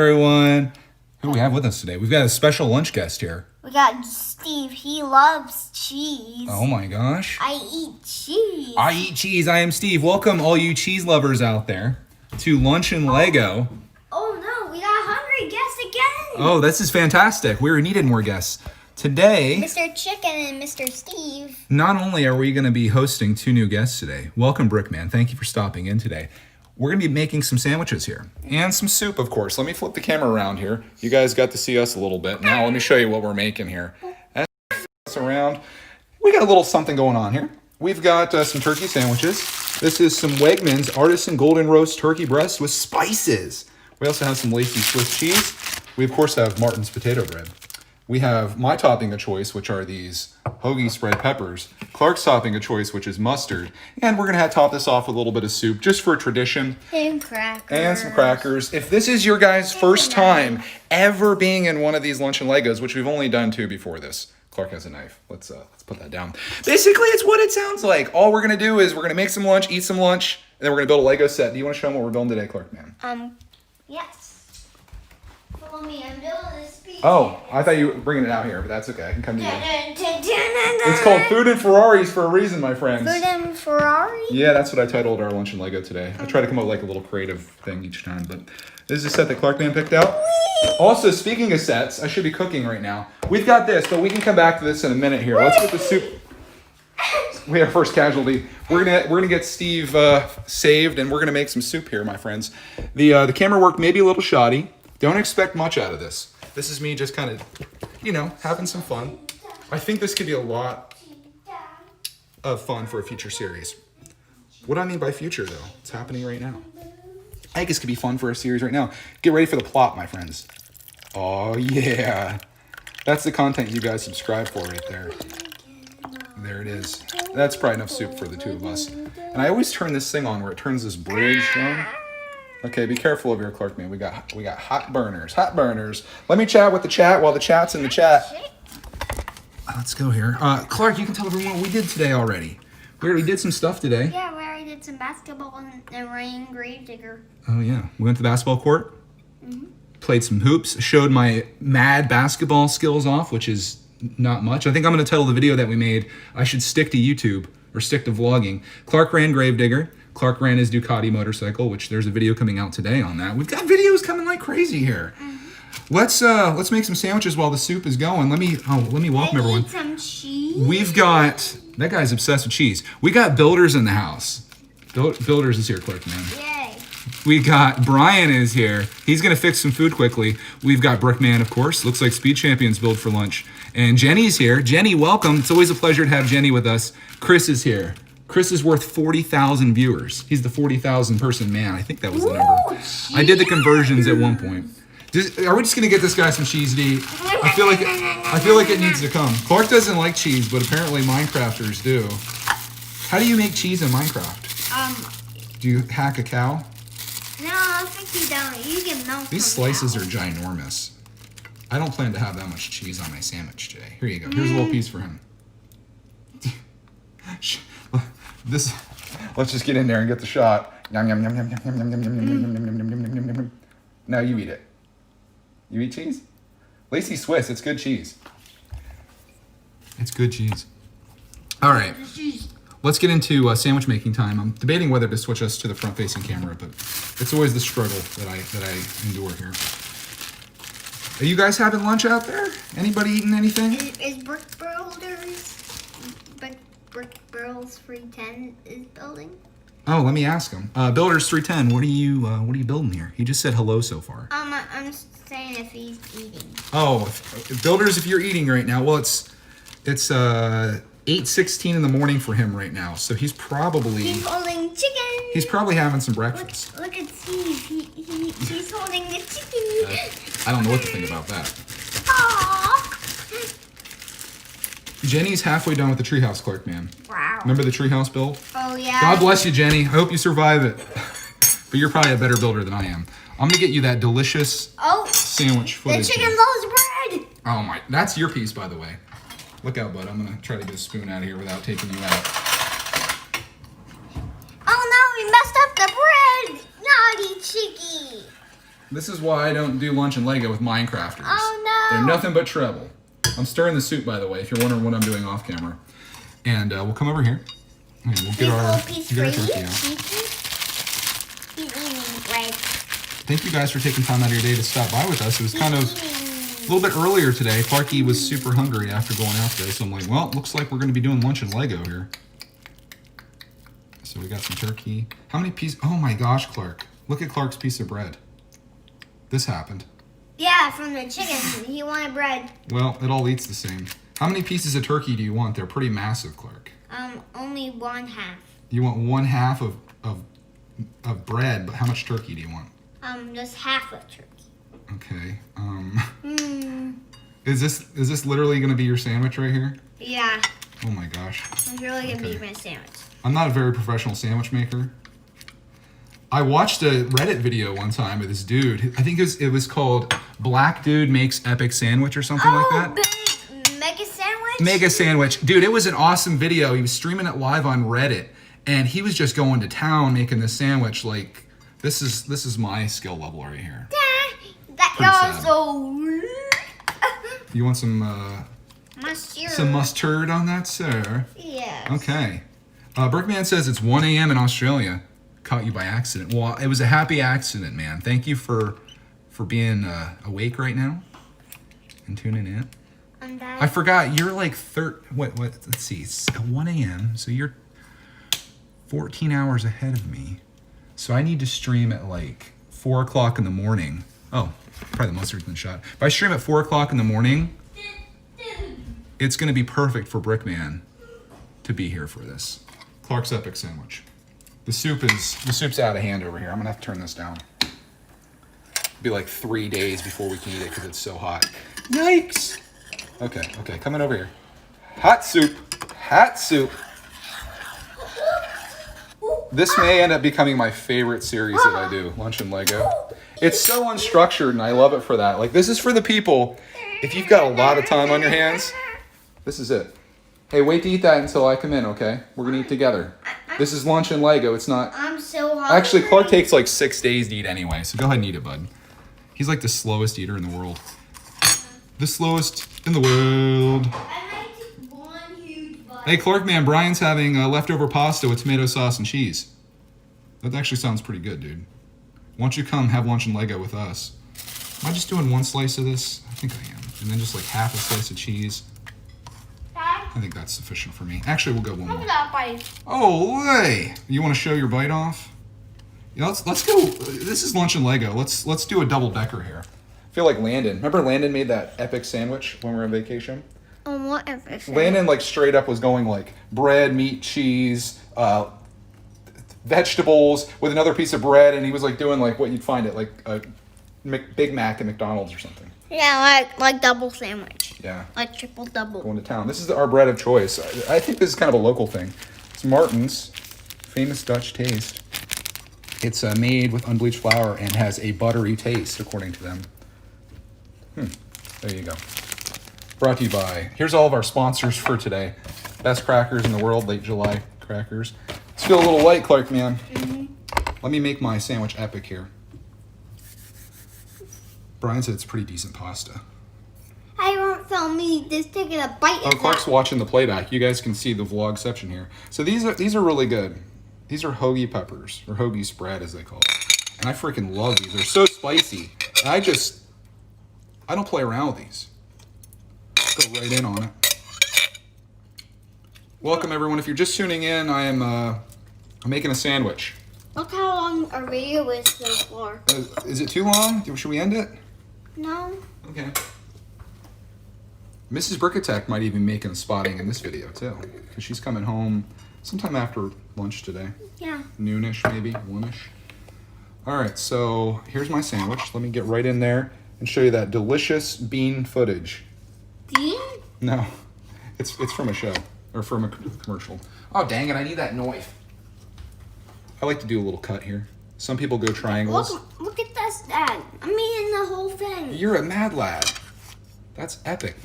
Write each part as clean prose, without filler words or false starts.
Everyone, who we have with us today? We've got a special lunch guest here. We got Steve. He loves cheese. Oh my gosh. I eat cheese. I eat cheese. I am Steve. Welcome all you cheese lovers out there to Lunch and Lego. Oh no, we got hungry guests again. Oh, this is fantastic. We needed more guests. Today, Mr. Chicken and Mr. Steve. not only are we going to be hosting two new guests today. Welcome, Brickman. Thank you for stopping in today. We're going to be making some sandwiches here. And some soup, of course. Let me flip the camera around here. You guys got to see us a little bit. Now let me show you what we're making here. As we flip this around, we got a little something going on here. We've got some turkey sandwiches. This is some Wegmans Artisan Golden Roast Turkey Breast with spices. We also have some Lacy Swiss cheese. We, of course, have Martin's potato bread. We have my topping of choice, which are these hoagie spread peppers. Clark's topping of choice, which is mustard. And we're going to top this off with a little bit of soup, just for tradition. And crackers. And some crackers. If this is your guys' first time ever being in one of these Lunch and Legos, which we've only done two before this. Clark has a knife. Let's put that down. Basically, it's what it sounds like. All we're going to do is we're going to make some lunch, eat some lunch, and then we're going to build a Lego set. Do you want to show them what we're building today, Clark, man? Yes. Follow me, I'm building this piece. Oh, I thought you were bringing it out here, but that's okay. I can come to you. It's It's called Food and Ferraris for a reason, my friends. Food and Ferrari? Yeah, that's what I titled our Lunch and Lego today. I try to come up with like a little creative thing each time, but this is a set that Clark Man picked out. Also, speaking of sets, I should be cooking right now. We've got this, but we can come back to this in a minute here. Let's get the soup. We have first casualty. We're gonna get Steve saved, and we're gonna make some soup here, my friends. The camera work may be a little shoddy. Don't expect much out of this. This is me just kind of, having some fun. I think this could be a lot of fun for a future series. What do I mean by future, though? It's happening right now. I think this could be fun for a series right now. Get ready for the plot, my friends. Oh, yeah. That's the content you guys subscribe for right there. There it is. That's probably enough soup for the two of us. And I always turn this thing on where it turns this bridge on. Okay, be careful over here, Clark, man. We got hot burners. Hot burners. Let me chat with the chat while the chat's in the chat. Let's go here. Clark, you can tell everyone what we did today already. We already did some stuff today. Yeah, we already did some basketball and rain gravedigger. Oh, yeah. We went to the basketball court. Mm-hmm. Played some hoops. Showed my mad basketball skills off, which is not much. I think I'm going to title the video that we made, I should stick to YouTube or stick to vlogging. Clark ran gravedigger. Clark ran his Ducati motorcycle, which there's a video coming out today on that. We've got videos coming like crazy here. Mm-hmm. Let's make some sandwiches while the soup is going. Let me welcome everyone. Eat some cheese. We've got that guy's obsessed with cheese. We got builders in the house. Builders is here, Clark, man. Yay. We got Brian is here. He's gonna fix some food quickly. We've got Brickman, of course. Looks like Speed Champions build for lunch. And Jenny's here. Jenny, welcome. It's always a pleasure to have Jenny with us. Chris is here. Chris is worth 40,000 viewers. He's the 40,000 person man. I think that was the number. I did the conversions at one point. Are we just gonna get this guy some cheese to eat? I feel like it needs to come. Clark doesn't like cheese, but apparently Minecrafters do. How do you make cheese in Minecraft? Do you hack a cow? No, I think you don't. You can milk These slices are ginormous. I don't plan to have that much cheese on my sandwich today. Here you go. Here's a little piece for him. Let's just get in there and get the shot. Yum, yum, yum, yum, yum, yum, yum, yum, yum, yum, yum, yum, yum, yum, yum, yum. Now you eat it. You eat cheese? Lacy Swiss, it's good cheese. It's good cheese. All right. Let's get into sandwich making time. I'm debating whether to switch us to the front-facing camera, but it's always the struggle that I endure here. Are you guys having lunch out there? Anybody eating anything? Is Brick Burls 310 is building? Oh, let me ask him. Builders 310, what are you building here? He just said hello so far. I'm saying if he's eating. Oh, Builders, if you're eating right now, well, it's 8:16 in the morning for him right now, so he's probably holding chicken. He's probably having some breakfast. Look at Steve. He's holding the chicken. I don't know what to think about that. Aww. Jenny's halfway done with the treehouse, Clark, man. Wow. Remember the treehouse build? Oh yeah. God bless you, Jenny. I hope you survive it. But you're probably a better builder than I am. I'm gonna get you that delicious sandwich footage. The chicken loves bread. Oh my, that's your piece, by the way. Look out, bud. I'm gonna try to get a spoon out of here without taking you out. Oh no, we messed up the bread. Naughty chickie. This is why I don't do lunch and Lego with Minecrafters. Oh, no. They're nothing but trouble. I'm stirring the soup, by the way, if you're wondering what I'm doing off camera. And we'll come over here. And we'll get our turkey out. He's eating bread. Thank you guys for taking time out of your day to stop by with us. It was kind of a little bit earlier today. Clarky was super hungry after going out today. So I'm like, well, it looks like we're going to be doing lunch and Lego here. So we got some turkey. How many pieces? Oh my gosh, Clark. Look at Clark's piece of bread. This happened. Yeah, from the chicken. He wanted bread. Well, it all eats the same. How many pieces of turkey do you want? They're pretty massive, Clark. Only 1/2. You want 1/2 of bread, but how much turkey do you want? Just half of turkey. Okay. Is this literally going to be your sandwich right here? Yeah. Oh my gosh. It's really gonna be my sandwich. I'm not a very professional sandwich maker. I watched a Reddit video one time of this dude. I think it was called Black Dude Makes Epic Sandwich or something like that. Mega sandwich? Mega sandwich. Dude, it was an awesome video. He was streaming it live on Reddit. And he was just going to town making this sandwich. Like, this is my skill level right here. That so. You want some Mustard. some mustard on that, sir? Yes. Okay. Brickman says it's 1 a.m. in Australia. Caught you by accident. Well, it was a happy accident, man. Thank you for being awake right now and tuning in. I forgot you're like what? Let's see. It's 1 a.m. So you're 14 hours ahead of me. So I need to stream at like 4 o'clock in the morning. Oh, probably the most recent shot. If I stream at 4 o'clock in the morning, it's going to be perfect for Brickman to be here for this. Clark's Epic Sandwich. The soup's out of hand over here. I'm gonna have to turn this down. It'll be like 3 days before we can eat it because it's so hot. Yikes! Okay, coming over here. Hot soup. This may end up becoming my favorite series that I do, Lunch and Lego. It's so unstructured and I love it for that. Like, this is for the people, if you've got a lot of time on your hands, this is it. Hey, wait to eat that until I come in, okay? We're gonna eat together. This is Lunch and Lego. It's not... I'm so hungry. Actually, Clark takes like 6 days to eat anyway, so go ahead and eat it, bud. He's like the slowest eater in the world. The slowest in the world. I might take one huge bite. Hey, Clark, man, Brian's having leftover pasta with tomato sauce and cheese. That actually sounds pretty good, dude. Why don't you come have Lunch and Lego with us? Am I just doing 1 slice of this? I think I am. And then just like half a slice of cheese. I think that's sufficient for me. Actually, we'll go one more. Look at that bite. Oh, hey! You want to show your bite off? Yeah, let's go. This is Lunch and Lego. Let's do a double decker here. I feel like Landon. Remember Landon made that epic sandwich when we were on vacation? Oh, what epic? Landon like straight up was going like bread, meat, cheese, vegetables with another piece of bread, and he was like doing like what you'd find at like a Big Mac at McDonald's or something. Yeah, like double sandwich. Yeah. Like triple double. Going to town. This is our bread of choice. I think this is kind of a local thing. It's Martin's famous Dutch taste. It's made with unbleached flour and has a buttery taste, according to them. There you go. Brought to you by, here's all of our sponsors for today. Best crackers in the world, late July crackers. Let's feel a little light, Clark, man. Let me make my sandwich epic here. Brian said it's pretty decent pasta. I won't film me just taking a bite Oh, of Clark's that. watching the playback. You guys can see the vlog section here. So these are really good. These are hoagie peppers, or hoagie spread as they call it. And I freaking love these. They're so spicy. And I don't play around with these. Go right in on it. Welcome everyone. If you're just tuning in, I'm making a sandwich. Look how long our video is so far. Is it too long? Should we end it? No. Okay. Mrs. Brickatech might even make a spotting in this video too, because she's coming home sometime after lunch today. Yeah. Noonish, maybe 1ish. All right, so here's my sandwich. Let me get right in there and show you that delicious bean footage. Bean? No, it's from a show or from a commercial. Oh dang it! I need that knife. I like to do a little cut here. Some people go triangles. Look at this, Dad. I'm eating the whole thing. You're a mad lad. That's epic.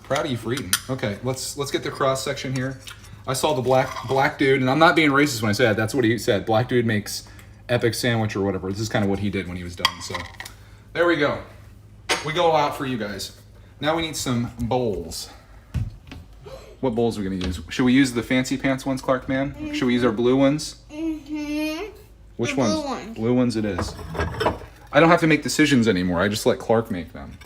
Proud of you for eating. Okay, let's get the cross section here. I saw the black dude, and I'm not being racist when I say that. That's what he said. Black dude makes epic sandwich or whatever. This is kind of what he did when he was done. So there we go. We go all out for you guys. Now we need some bowls. What bowls are we going to use? Should we use the fancy pants ones, Clark Man? Mm-hmm. Should we use our blue ones? Mm-hmm. Which the ones? Blue ones. Blue ones it is. I don't have to make decisions anymore. I just let Clark make them.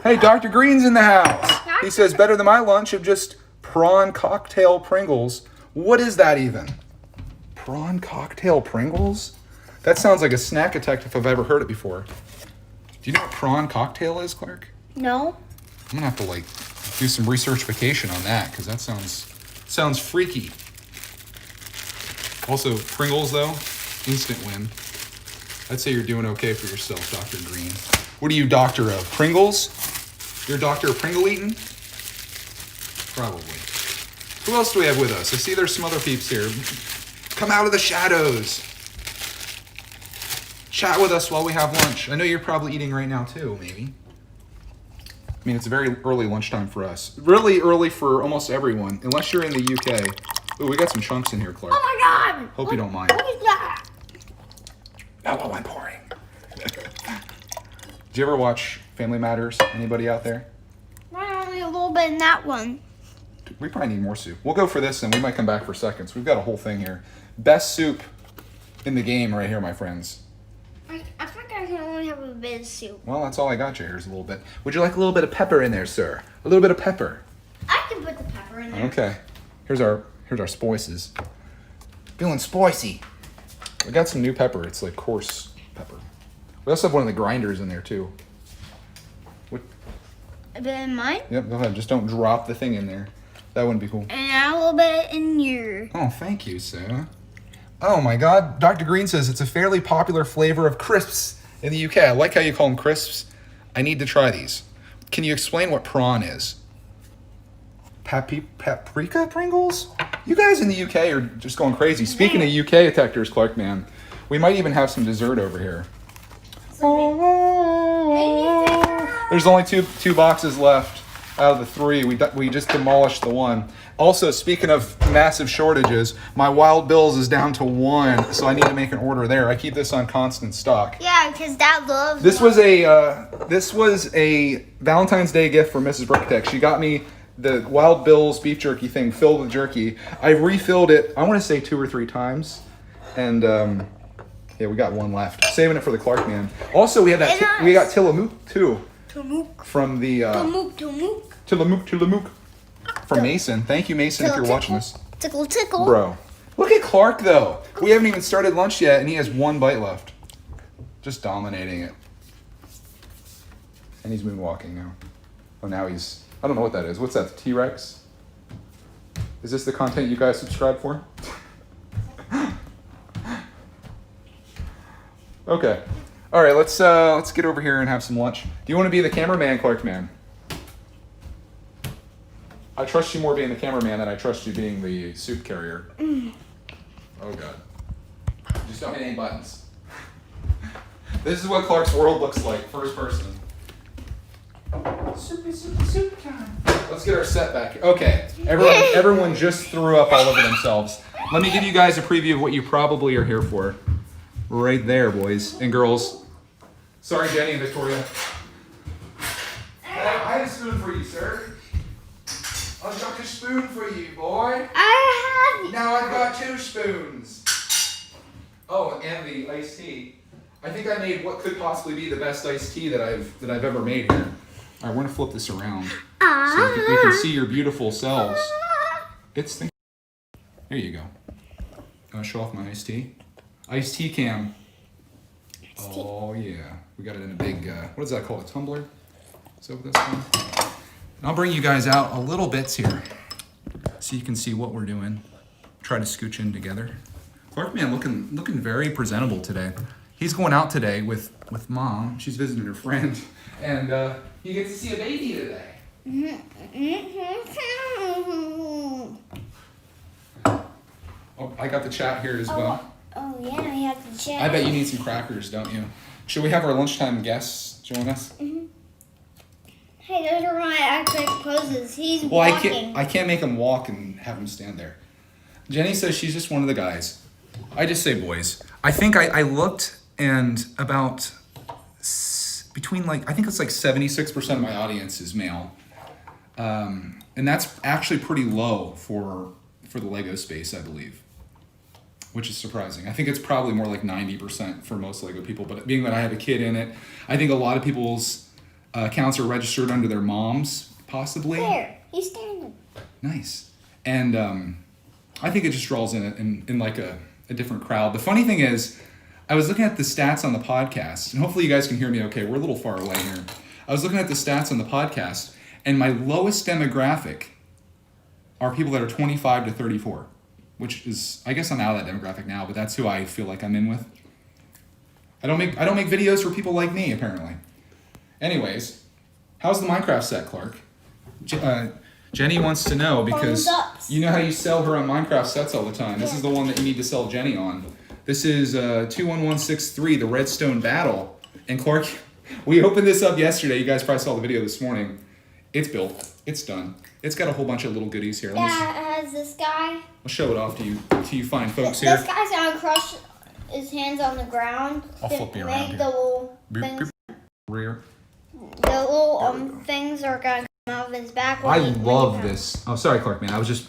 Hey, Dr. Green's in the house. He says, better than my lunch of just prawn cocktail Pringles. What is that even? Prawn cocktail Pringles? That sounds like a snack attack if I've ever heard it before. Do you know what prawn cocktail is, Clark? No. I'm gonna have to like do some researchification on that because that sounds freaky. Also, Pringles though, instant win. I'd say you're doing okay for yourself, Dr. Green. What are you, doctor of Pringles? You're a doctor of Pringle eating? Probably. Who else do we have with us? I see there's some other peeps here. Come out of the shadows. Chat with us while we have lunch. I know you're probably eating right now too, maybe. I mean, it's very early lunchtime for us. Really early for almost everyone, unless you're in the UK. Ooh, we got some chunks in here, Clark. Oh my God! Hope you don't mind. What is that? Oh, I'm pouring. Do you ever watch Family Matters? Anybody out there? Only a little bit in that one. We probably need more soup. We'll go for this and we might come back for seconds. We've got a whole thing here. Best soup in the game right here, my friends. I think I can only have a bit of soup. Well, that's all I got you. Here's a little bit. Would you like a little bit of pepper in there, sir? A little bit of pepper. I can put the pepper in there. Okay. Here's our spices. Feeling spicy. We got some new pepper. It's like coarse pepper. We also have one of the grinders in there too. What? A bit in mine? Yep, go ahead. Just don't drop the thing in there. That wouldn't be cool. And now a little bit in your. Oh, thank you, Sarah. Oh my God. Dr. Green says it's a fairly popular flavor of crisps in the UK. I like how you call them crisps. I need to try these. Can you explain what prawn is? Paprika Pringles? You guys in the UK are just going crazy. Speaking of UK detectors, Clark, man, we might even have some dessert over here. There's only two boxes left out of the three. We just demolished the one. Also, speaking of massive shortages, my Wild Bills is down to 1, so I need to make an order there. I keep this on constant stock. Yeah, because Dad loves. This was a Valentine's Day gift for Mrs. Brickatech. She got me the Wild Bill's beef jerky thing filled with jerky. I refilled it, I want to say 2 or 3 times, and yeah, we got one left. Saving it for the Clark man. Also, we have that. We got Tillamook too. Tillamook. From the Tillamook. From Mason. Thank you, Mason, if you're watching this. Tickle, tickle. Bro, look at Clark though. We haven't even started lunch yet, and he has 1 bite left. Just dominating it. And he's moonwalking now. Oh, now he's. I don't know what that is. What's that? The T-Rex? Is this the content you guys subscribe for? Okay. All right. Let's get over here and have some lunch. Do you want to be the cameraman, Clark man? I trust you more being the cameraman than I trust you being the soup carrier. Oh God. Just don't hit any buttons. This is what Clark's world looks like, first person. Soup time. Let's get our set back. Okay, everyone just threw up all over themselves. Let me give you guys a preview of what you probably are here for. Right there, boys and girls. Sorry, Jenny and Victoria. I have a spoon for you, sir. I've got a spoon for you, boy. I have. Now I've got 2 spoons. Oh, and the iced tea. I think I made what could possibly be the best iced tea that I've ever made here. All right, we're gonna flip this around so we can see your beautiful selves. It's the. There you go. Gonna show off my iced tea. Iced tea cam. Oh yeah, we got it in a big. What is that called? A tumbler? Is that what that's called? And I'll bring you guys out a little bits here, so you can see what we're doing. Try to scooch in together. Clark man looking very presentable today. He's going out today with Mom. She's visiting her friend, and he gets to see a baby today. Oh, I got the chat here as well. Oh yeah, I have the chat. I bet you need some crackers, don't you? Should we have our lunchtime guests join us? Mm-hmm. Hey, those are my acrobatic poses. He's Well, walking. I can't make him walk and have him stand there. Jenny says she's just one of the guys. I just say boys. I think I looked and about between like, I think it's like 76% of my audience is male. And that's actually pretty low for the Lego space, I believe. Which is surprising. I think it's probably more like 90% for most Lego people, but being that I have a kid in it, I think a lot of people's accounts are registered under their moms, possibly. There, he's standing. Nice. And I think it just draws in like a different crowd. The funny thing is, I was looking at the stats on the podcast, and hopefully you guys can hear me okay. We're a little far away here. I was looking at the stats on the podcast, and my lowest demographic are people that are 25 to 34. Which is, I guess I'm out of that demographic now, but that's who I feel like I'm in with. I don't make videos for people like me, apparently. Anyways, how's the Minecraft set, Clark? Jenny wants to know because you know how you sell her on Minecraft sets all the time. This is the one that you need to sell Jenny on. This is 21163, the Redstone Battle. And Clark, we opened this up yesterday. You guys probably saw the video this morning. It's built. It's done. It's got a whole bunch of little goodies here. Yeah, it has this guy. I'll show it off to you fine folks here. This guy's gonna crush his hands on the ground. I'll flip you around here. The little things. Rear. The little things are gonna come out of his back. I love this. Oh, sorry, Clark, man. I was just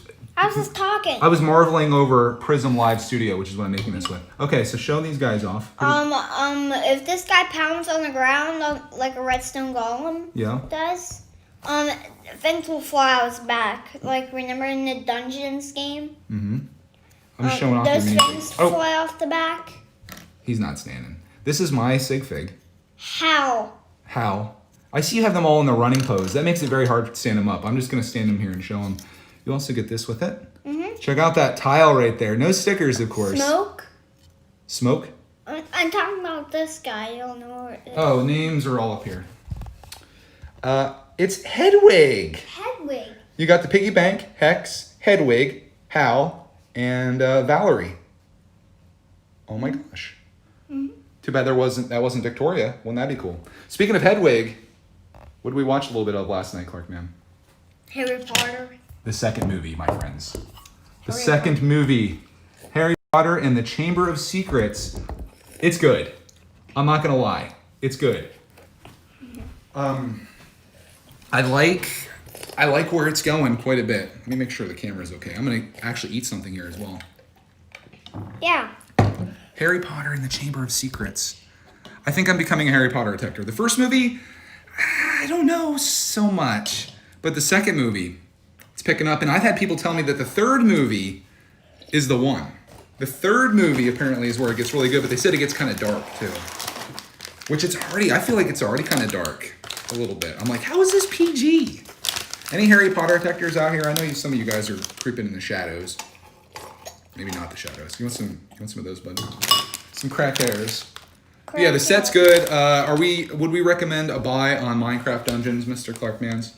talking. I was marveling over Prism Live Studio, which is what I'm making this with. Okay, so show these guys off. If this guy pounds on the ground like a redstone golem does, things will fly out his back. Like, remember in the Dungeons game? Mm-hmm. I'm just showing off those the things fly off the back. He's not standing. This is my sig fig. How? I see you have them all in the running pose. That makes it very hard to stand them up. I'm just going to stand them here and show them. You also get this with it. Mm-hmm. Check out that tile right there. No stickers, of course. Smoke? I'm talking about this guy. I don't know where it is. Oh, names are all up here. It's Hedwig. You got the piggy bank, Hex, Hedwig, Hal, and Valerie. Oh my gosh. Mm-hmm. Too bad that wasn't Victoria. Wouldn't that be cool? Speaking of Hedwig, what did we watch a little bit of last night, Clark, man? Harry Potter. The second movie, my friends. The second movie. Harry Potter and the Chamber of Secrets. It's good. I'm not gonna lie. It's good. I like where it's going quite a bit. Let me make sure the camera's okay. I'm gonna actually eat something here as well. Yeah. Harry Potter and the Chamber of Secrets. I think I'm becoming a Harry Potter detector. The first movie, I don't know so much. But the second movie, it's picking up. And I've had people tell me that the third movie is the one. The third movie apparently is where it gets really good, but they said it gets kind of dark too. Which I feel like it's already kind of dark a little bit. I'm like, how is this PG? Any Harry Potter detectors out here? I know some of you guys are creeping in the shadows. Maybe not the shadows. You want some of those, bud? Some crack hairs. Yeah, the set's good. Would we recommend a buy on Minecraft Dungeons, Mr. Clark Mans?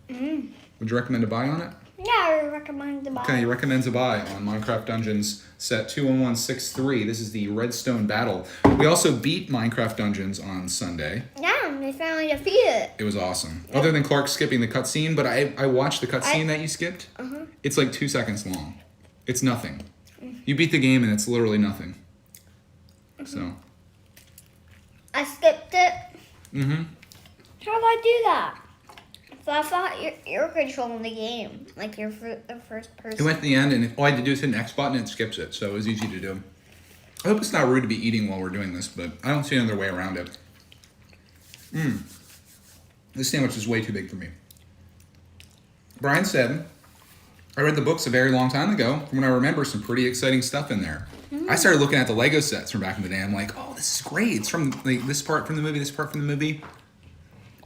Mm. Would you recommend a buy on it? Yeah, I recommend a buy. Okay, he recommends a buy on Minecraft Dungeons set 21163. This is the Redstone Battle. We also beat Minecraft Dungeons on Sunday. Yeah, we finally defeated it. It was awesome. Yep. Other than Clark skipping the cutscene, but I watched the cutscene that you skipped. Uh-huh. It's like 2 seconds long. It's nothing. Mm-hmm. You beat the game and it's literally nothing. Mm-hmm. So. I skipped it. Mm-hmm. How did I do that? So I thought you're controlling the game, like you're the first person. It went to the end, and all I had to do is hit an X button, and it skips it, so it was easy to do. I hope it's not rude to be eating while we're doing this, but I don't see another way around it. This sandwich is way too big for me. Brian said, I read the books a very long time ago, when I remember some pretty exciting stuff in there. Mm. I started looking at the Lego sets from back in the day. I'm like, oh, this is great. It's from like, this part from the movie, this part from the movie.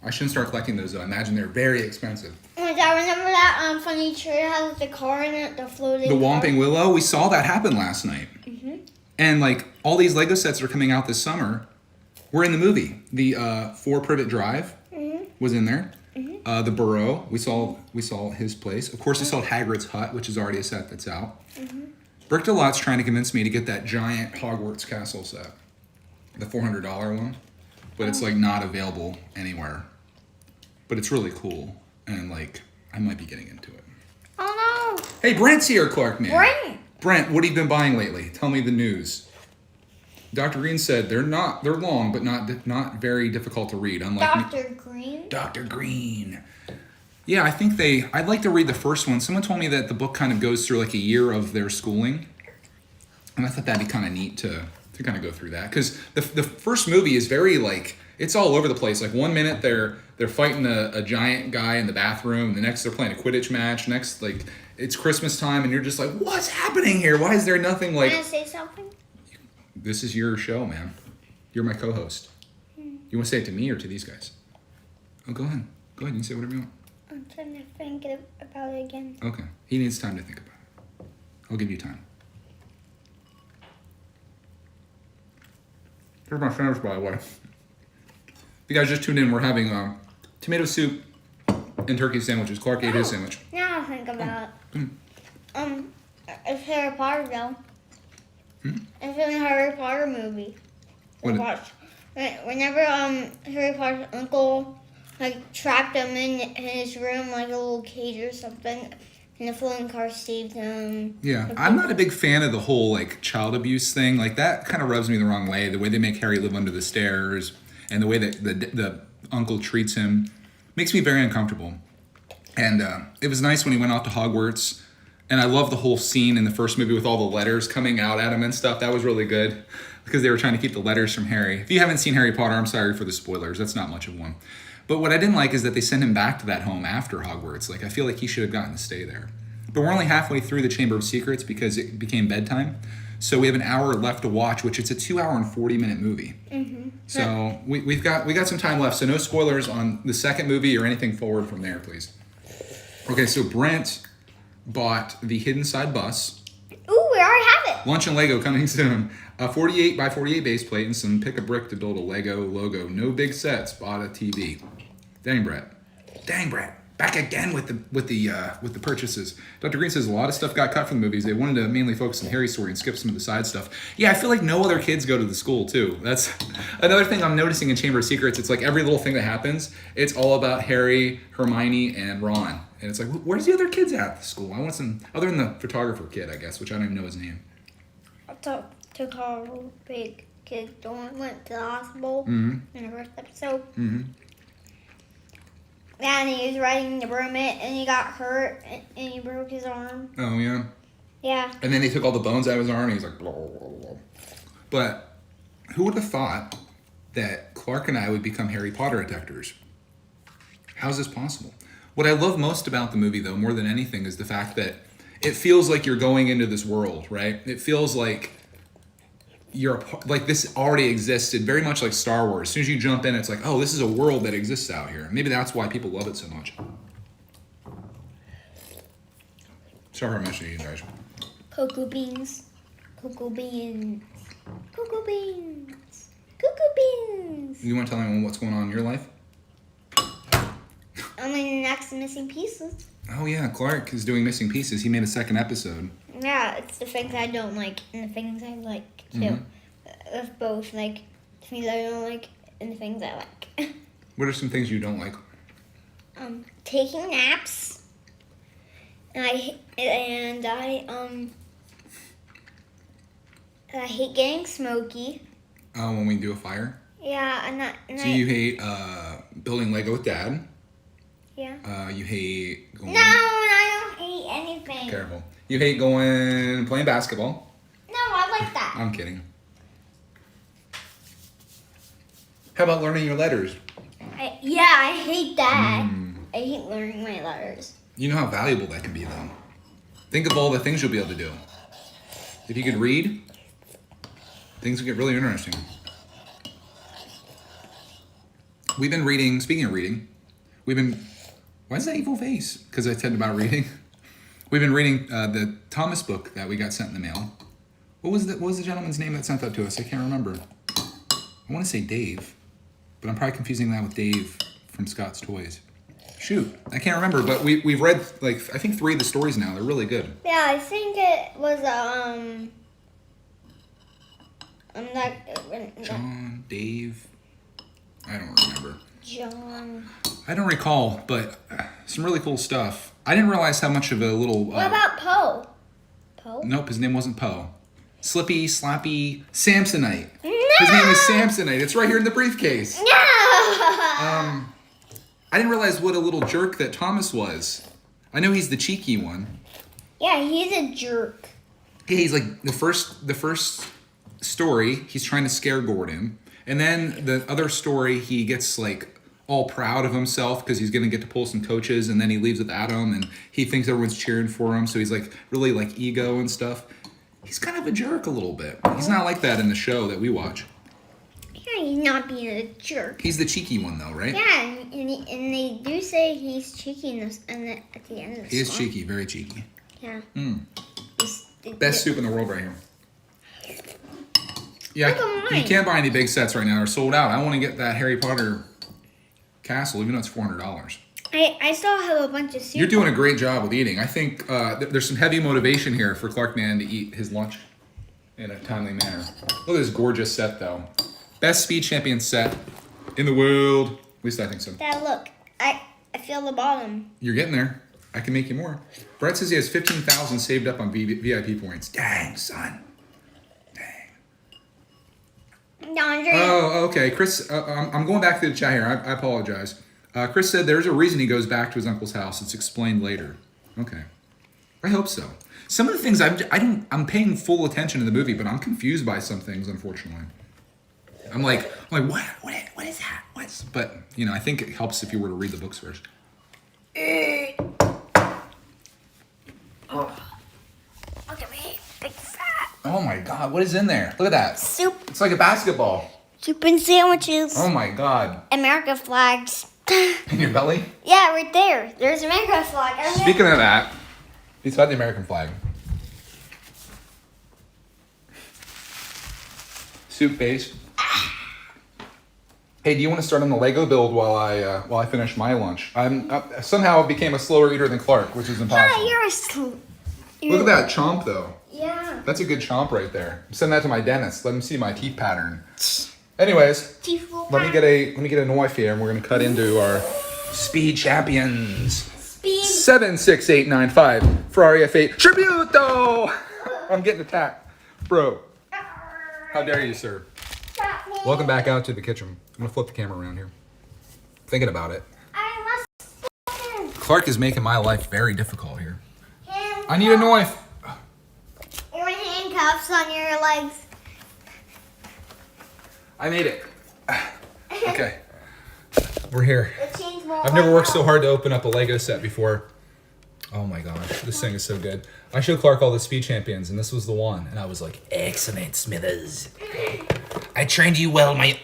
I shouldn't start collecting those, though. I imagine they're very expensive. I remember that funny tree has the car in it, the floating The Whomping Willow. We saw that happen last night. Mm-hmm. And, like, all these Lego sets that are coming out this summer were in the movie. The 4 Privet Drive was in there. Mm-hmm. The Burrow, we saw his place. Of course, we saw Hagrid's Hut, which is already a set that's out. Mm-hmm. Brick-to-Lot's trying to convince me to get that giant Hogwarts Castle set. The $400 one. But it's, like, not available anywhere. But it's really cool. And, like, I might be getting into it. Oh, no. Hey, Brent's here, Clark, man. Brent. Brent, what have you been buying lately? Tell me the news. Dr. Green said they're long, but not very difficult to read. Unlike Dr. Green? Dr. Green. Yeah, I think I'd like to read the first one. Someone told me that the book kind of goes through like a year of their schooling. And I thought that'd be kind of neat to kind of go through that. Because the first movie is very like, it's all over the place. Like 1 minute they're fighting a giant guy in the bathroom. The next they're playing a Quidditch match. Next, like, it's Christmas time and you're just like, what's happening here? Why is there nothing like... Can I say something? This is your show, man. You're my co-host. You want to say it to me or to these guys? Oh, go ahead. Go ahead. You can say whatever you want. I'm trying to think about it again. Okay. He needs time to think about it. I'll give you time. Here's my sandwich, by the way. If you guys just tuned in, we're having tomato soup and turkey sandwiches. Clark ate his sandwich. Now I think about it. It's Harry Potter, though. It's in the Harry Potter movie. Whenever Harry Potter's uncle like trapped him in his room like a little cage or something, and the floating car saved him. Yeah, I'm not a big fan of the whole like child abuse thing. Like that kind of rubs me the wrong way. The way they make Harry live under the stairs and the way that the uncle treats him makes me very uncomfortable. And it was nice when he went off to Hogwarts. And I love the whole scene in the first movie with all the letters coming out at him and stuff. That was really good because they were trying to keep the letters from Harry. If you haven't seen Harry Potter, I'm sorry for the spoilers. That's not much of one. But what I didn't like is that they sent him back to that home after Hogwarts. Like, I feel like he should have gotten to stay there. But we're only halfway through the Chamber of Secrets because it became bedtime. So we have an hour left to watch, which it's a 2 hour and 40-minute movie. Mm-hmm. So we got some time left. So no spoilers on the second movie or anything forward from there, please. Okay, so Brent bought the Hidden Side bus. Ooh, we already have it. Lunch and Lego coming soon. A 48 by 48 base plate and some pick a brick to build a Lego logo. No big sets. Bought a TV. Dang, Brett. Back again with the purchases. Dr. Green says a lot of stuff got cut from the movies. They wanted to mainly focus on Harry's story and skip some of the side stuff. Yeah, I feel like no other kids go to the school too. That's another thing I'm noticing in Chamber of Secrets. It's like every little thing that happens, it's all about Harry, Hermione, and Ron. And it's like, where's the other kids at the school? I want some, other than the photographer kid, I guess, which I don't even know his name. I took our big kid Dawn went to the hospital in the first episode. Mm-hmm. Yeah, and he was riding the broom and he got hurt and he broke his arm. Oh, yeah? Yeah. And then they took all the bones out of his arm and he's like, blah, blah, blah, blah. But who would have thought that Clark and I would become Harry Potter detectives? How is this possible? What I love most about the movie, though, more than anything, is the fact that it feels like you're going into this world, right? It feels like like this already existed, very much like Star Wars. As soon as you jump in, it's like, oh, this is a world that exists out here. Maybe that's why people love it so much. Sorry for mentioning you guys. Cocoa beans. Cocoa beans. Cocoa beans. Cocoa beans. You want to tell anyone what's going on in your life? I'm in the next Missing Pieces. Oh, yeah. Clark is doing Missing Pieces. He made a second episode. Yeah, it's the things I don't like and the things I like, too. Mm-hmm. Of both, like, the things I don't like and the things I like. What are some things you don't like? Taking naps. And I hate getting smoky. Oh, when we do a fire? Yeah, So you hate building Lego with Dad? Yeah. You hate going... No, I don't hate anything. Careful. You hate going playing basketball. No, I like that. I'm kidding. How about learning your letters? I hate that. I hate learning my letters. You know how valuable that can be, though. Think of all the things you'll be able to do. If you could read, things would get really interesting. We've been reading, speaking of reading, why is that evil face? Because I said about reading. We've been reading the Thomas book that we got sent in the mail. What was the gentleman's name that sent that to us? I can't remember. I want to say Dave, but I'm probably confusing that with Dave from Scott's Toys. Shoot, I can't remember, but we've read, like, I think 3 of the stories now. They're really good. Yeah, I think it was, John, Dave, I don't remember. John. I don't recall, but some really cool stuff. I didn't realize how much of a little... What about Poe? Poe? Nope, his name wasn't Poe. Slippy, Slappy, Samsonite. No! His name is Samsonite. It's right here in the briefcase. No! I didn't realize what a little jerk that Thomas was. I know he's the cheeky one. Yeah, he's a jerk. Yeah, he's like the first story, he's trying to scare Gordon. And then the other story, he gets like all proud of himself because he's going to get to pull some coaches, and then he leaves with Adam and he thinks everyone's cheering for him, so he's like really like ego and stuff. He's kind of a jerk a little bit. He's not like that in the show that we watch. Yeah, he's not being a jerk. He's the cheeky one though, right? Yeah, and they do say he's cheeky at the end of the He is song. cheeky, very cheeky. Yeah. Best soup in the world right here. Yeah, Look at mine. you can't buy any big sets right now. They're sold out. I want to get that Harry Potter castle, even though it's $400. I still have a bunch of soup. You're doing a great job with eating. I think there's some heavy motivation here for Clark Man to eat his lunch in a timely manner. Look at this gorgeous set, though. Best Speed Champion set in the world. At least I think so. Dad, look. I feel the bottom. You're getting there. I can make you more. Brett says he has 15,000 saved up on VIP points. Dang, son. DeAndre. Oh, okay. Chris, I'm going back to the chat here. I apologize. Chris said there's a reason he goes back to his uncle's house. It's explained later. Okay. I hope so. Some of the things I'm paying full attention to the movie, but I'm confused by some things, unfortunately. I'm like, what is that? But, you know, I think it helps if you were to read the books first. Oh. Look at me. Big fat. Oh my God, what is in there? Look at that. Soup. It's like a basketball. Soup and sandwiches. Oh my God. America flags. In your belly? Yeah, right there. There's America flag. Speaking of that, he's got the American flag. Soup base. Hey, do you want to start on the Lego build while I finish my lunch? I'm somehow became a slower eater than Clark, which is impossible. Yeah, you're Look at that chomp though. Yeah. That's a good chomp right there. Send that to my dentist. Let him see my teeth pattern. Anyways, let me get a knife here, and we're gonna cut into our Speed Champions. Speed 76895 Ferrari F8 Tributo. I'm getting attacked, bro. How dare you, sir? Welcome back out to the kitchen. I'm gonna flip the camera around here. Thinking about it. Clark is making my life very difficult here. I need a knife. Your handcuffs on your legs. I made it. Okay. We're here. The chains won't I've never let worked go. so hard to open up a Lego set before. Oh my gosh, this thing is so good. I showed Clark all the Speed Champions, and this was the one. And I was like, excellent, Smithers. I trained you well, my...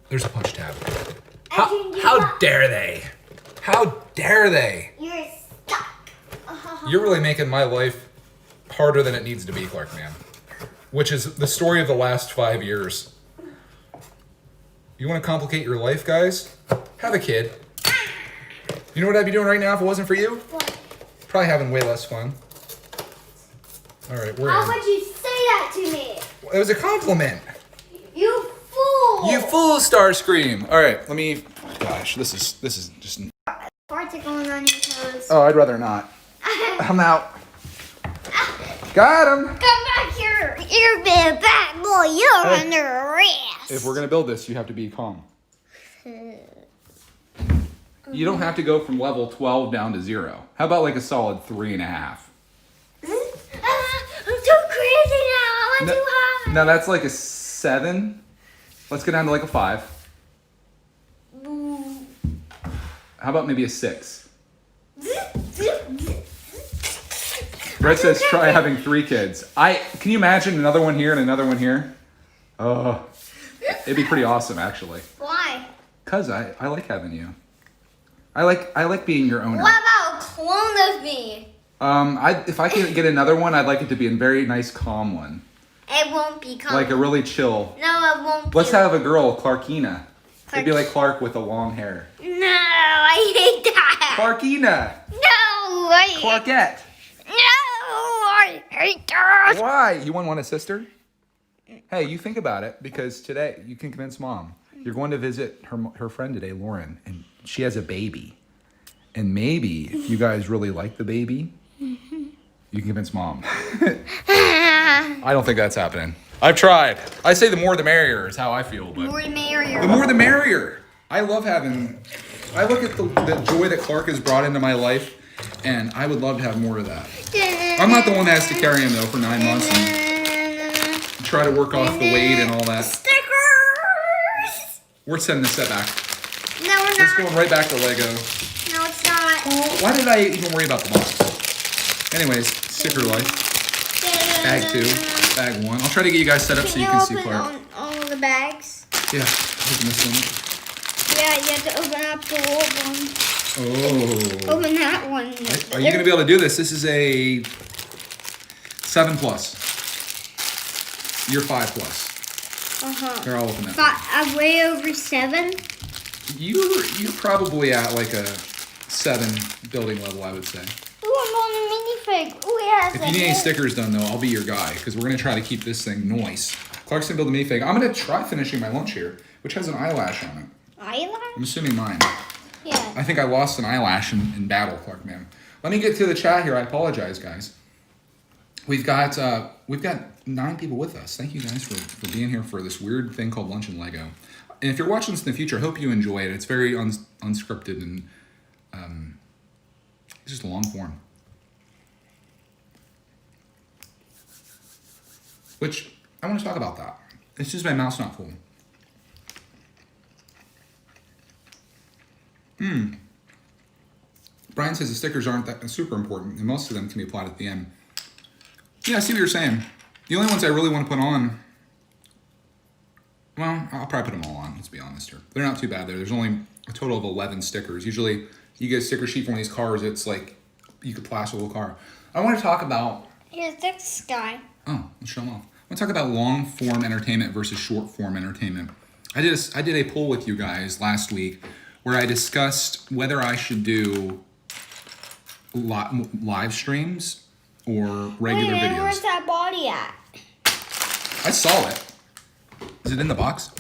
There's a punch tab. How dare they? How dare they? You're stuck. You're really making my life harder than it needs to be, Clark Man. Which is the story of the last 5 years. You want to complicate your life, guys? Have a kid. You know what I'd be doing right now if it wasn't for you? What? Probably having way less fun. All right, we're How in. would you say that to me? It was a compliment. You fool! You fool, Starscream. All right, let me... Gosh, this is just... Farts are going on your toes. Oh, I'd rather not. I'm out. Got him. Come back here. You're big bad boy. You're Hey. under arrest. If we're going to build this, you have to be calm. You don't have to go from level 12 down to 0. How about like a solid 3.5? I'm too crazy now. I'm too high. Now that's like a 7. Let's go down to like a 5. How about maybe a 6? Brett says try having 3 kids. Can you imagine another one here and another one here? Oh, it'd be pretty awesome actually. Why? Cause I like having you. I like being your owner. What about a clone of me? If I could get another one, I'd like it to be a very nice, calm one, It won't be calm. like a really chill. No, it won't. Let's be. have a girl, Clarkina. It'd be like Clark with the long hair. No, I hate that. Clarkina. No, I. Clarkette. No, I hate that. Why? You wouldn't want a sister? Hey, you think about it, because today you can convince Mom. You're going to visit her friend today, Lauren, and she has a baby. And maybe if you guys really like the baby, You can convince mom. I don't think that's happening. I've tried. I say the more the merrier is how I feel. But more the merrier. The more the merrier. I love having... I look at the joy that Clark has brought into my life, and I would love to have more of that. I'm not the one that has to carry him, though, for 9 months and try to work off the weight and all that. Stickers! We're sending this set back. No, we're not. It's going right back to Lego. No, it's not. Oh, why did I even worry about the box? Anyways, sticker life. Bag 2, bag 1. I'll try to get you guys set up so you can see Clark. All the bags? Yeah, open this one. Yeah, you have to open up the old one. Oh. Open that one. Are you going to be able to do this? This is a 7+. You're 5+. Uh-huh. They're all open that. Way over 7? You're probably at like a 7 building level, I would say. Ooh, I'm on a minifig. Ooh, yeah. If you need any stickers done, though, I'll be your guy, because we're going to try to keep this thing nice. Clark's going to build a minifig. I'm going to try finishing my lunch here, which has an eyelash on it. Eyelash? I'm assuming mine. Yeah. I think I lost an eyelash in battle, Clark, man. Let me get to the chat here. I apologize, guys. We've got 9 people with us. Thank you guys for being here for this weird thing called Lunch and Lego. And if you're watching this in the future, I hope you enjoy it. It's very unscripted and it's just a long form. Which, I want to talk about that. It's just my mouth's not full. Brian says the stickers aren't that super important, and most of them can be applied at the end. Yeah, I see what you're saying. The only ones I really want to put on, well, I'll probably put them all on, let's be honest here. They're not too bad there. There's only a total of 11 stickers. Usually, you get a sticker sheet for one of these cars, it's like, you could plaster the whole car. I want to talk about... Here's this guy. Oh, let's show them off. I want to talk about long-form entertainment versus short-form entertainment. I did a poll with you guys last week where I discussed whether I should do live streams or regular videos. Where's that body at? I saw it. Is it in the box?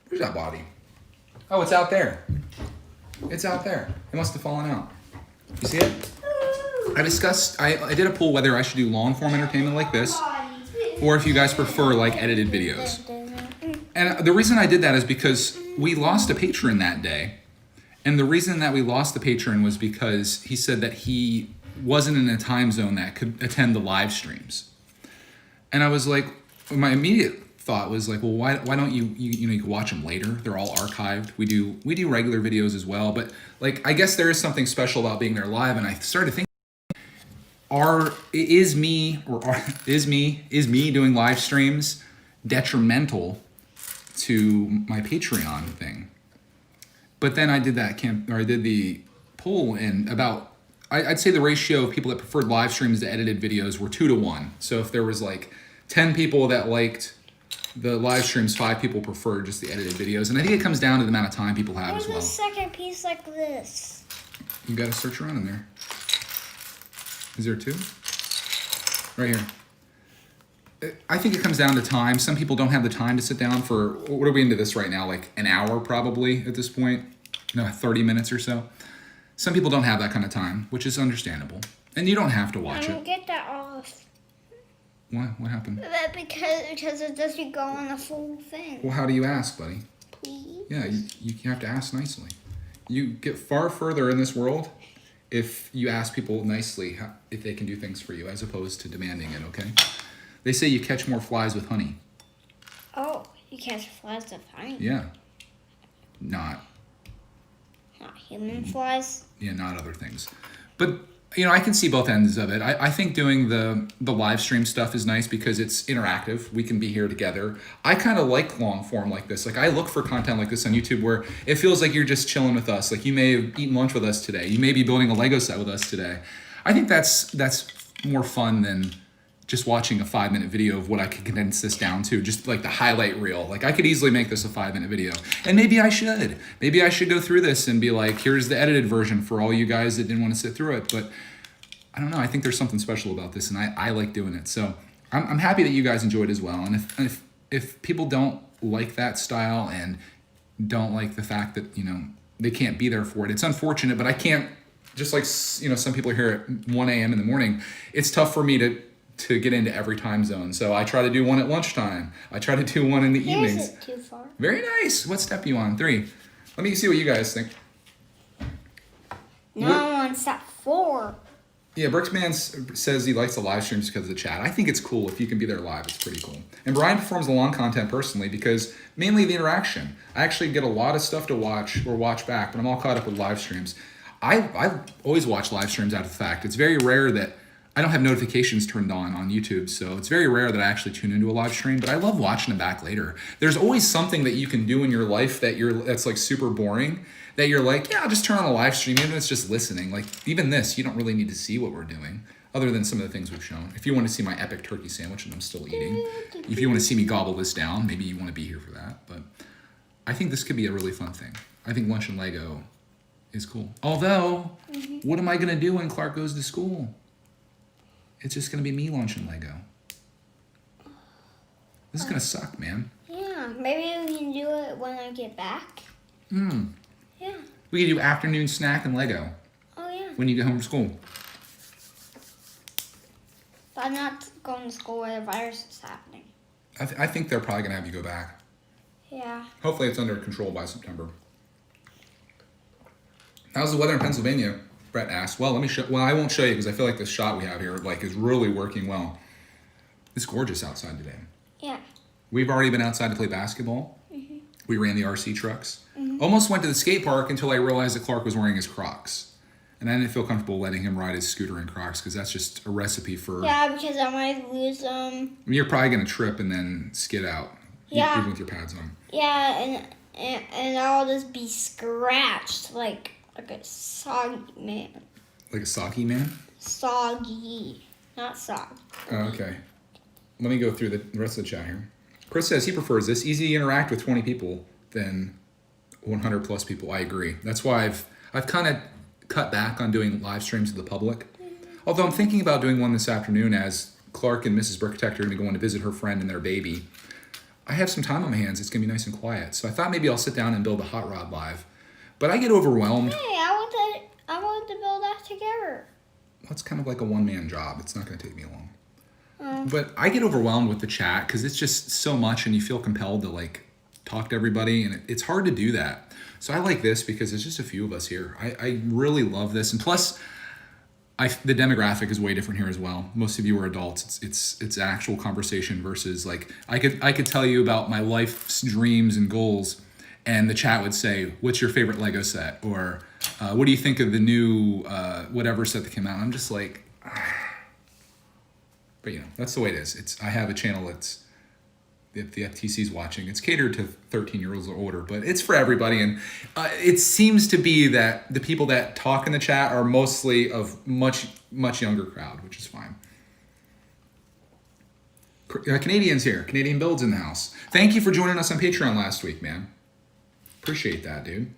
Where's that body? Oh, it's out there. It's out there. It must have fallen out. You see it? I did a poll whether I should do long form entertainment like this or if you guys prefer like edited videos. And the reason I did that is because we lost a patron that day. And the reason that we lost the patron was because he said that he wasn't in a time zone that could attend the live streams. And I was like, my immediate thought was like, well, why don't you can watch them later. They're all archived. We do regular videos as well. But like, I guess there is something special about being there live. And I started thinking, is me doing live streams detrimental to my Patreon thing? But then I did I did the poll, and I'd say the ratio of people that preferred live streams to edited videos were 2 to 1. So if there was like 10 people that liked the live streams, 5 people preferred just the edited videos. And I think it comes down to the amount of time people have as well. Where's a second piece like this? You gotta search around in there. Is there 2? Right here. I think it comes down to time. Some people don't have the time to sit down for, what are we into this right now? Like an hour probably at this point? No, 30 minutes or so. Some people don't have that kind of time, which is understandable. And you don't have to watch it. Get that off. What happened? Because it doesn't go on the full thing. Well, how do you ask, buddy? Please? Yeah, you have to ask nicely. You get far further in this world if you ask people nicely if they can do things for you, as opposed to demanding it, okay? They say you catch more flies with honey. Oh, you catch flies with honey? Yeah. Not human flies? Yeah, not other things. But, I can see both ends of it. I think doing the live stream stuff is nice because it's interactive. We can be here together. I kind of like long form like this. Like, I look for content like this on YouTube where it feels like you're just chilling with us. Like, you may have eaten lunch with us today. You may be building a Lego set with us today. I think that's more fun than just watching a 5-minute video of what I could condense this down to, just like the highlight reel. Like, I could easily make this a 5-minute video. And maybe I should. Maybe I should go through this and be like, here's the edited version for all you guys that didn't want to sit through it. But I don't know. I think there's something special about this, and I like doing it. So I'm happy that you guys enjoyed it as well. And if people don't like that style and don't like the fact that, they can't be there for it, it's unfortunate, but I can't just like, some people are here at 1 a.m. in the morning, it's tough for me to get into every time zone. So I try to do one at lunchtime. I try to do one in the evenings. Isn't too far. Very nice. What step are you on? 3. Let me see what you guys think. No, I'm on step 4. Yeah, Bricksman says he likes the live streams because of the chat. I think it's cool if you can be there live. It's pretty cool. And Brian performs the long content personally because mainly the interaction. I actually get a lot of stuff to watch or watch back, but I'm all caught up with live streams. I always watch live streams out of the fact. It's very rare that I don't have notifications turned on YouTube, so it's very rare that I actually tune into a live stream, but I love watching them back later. There's always something that you can do in your life that's like super boring, that you're like, yeah, I'll just turn on a live stream, even if it's just listening. Like even this, you don't really need to see what we're doing, other than some of the things we've shown. If you want to see my epic turkey sandwich that I'm still eating, if you want to see me gobble this down, maybe you want to be here for that. But I think this could be a really fun thing. I think Lunch and Lego is cool. Although, what am I going to do when Clark goes to school? It's just going to be me launching Lego. This is going to suck, man. Yeah, maybe we can do it when I get back. Yeah. We could do afternoon snack and Lego. Oh, yeah. When you get home from school. But I'm not going to school where the virus is happening. I think they're probably going to have you go back. Yeah. Hopefully it's under control by September. How's the weather in Pennsylvania? Brett asked. Well, let me show. Well, I won't show you because I feel like the shot we have here is really working well. It's gorgeous outside today. Yeah. We've already been outside to play basketball. We ran the RC trucks. Almost went to the skate park until I realized that Clark was wearing his Crocs. And I didn't feel comfortable letting him ride his scooter in Crocs because that's just a recipe for... Yeah, because I might lose them. You're probably going to trip and then skid out. Yeah. Even with your pads on. Yeah, and I'll just be scratched like a soggy man. Like a soggy man? Soggy, not soggy. Oh, okay. Let me go through the rest of the chat here. Chris says he prefers this. Easy to interact with 20 people than 100 plus people. I agree. That's why I've kind of cut back on doing live streams to the public. Although I'm thinking about doing one this afternoon as Clark and Mrs. Brickatect are going to go in to visit her friend and their baby. I have some time on my hands. It's going to be nice and quiet. So I thought maybe I'll sit down and build a hot rod live. But I get overwhelmed. Hey, I want to build that together. That's kind of like a one-man job. It's not going to take me long. But I get overwhelmed with the chat because it's just so much and you feel compelled to like talk to everybody and it's hard to do that. So I like this because there's just a few of us here. I really love this. And plus, the demographic is way different here as well. Most of you are adults. It's actual conversation versus like I could tell you about my life's dreams and goals and the chat would say, what's your favorite Lego set? Or what do you think of the new whatever set that came out? I'm just like... But that's the way it is. I have a channel that's the FTC's watching. It's catered to 13-year-olds or older, but it's for everybody. And it seems to be that the people that talk in the chat are mostly of much, much younger crowd, which is fine. Canadians here. Canadian Builds in the house. Thank you for joining us on Patreon last week, man. Appreciate that, dude.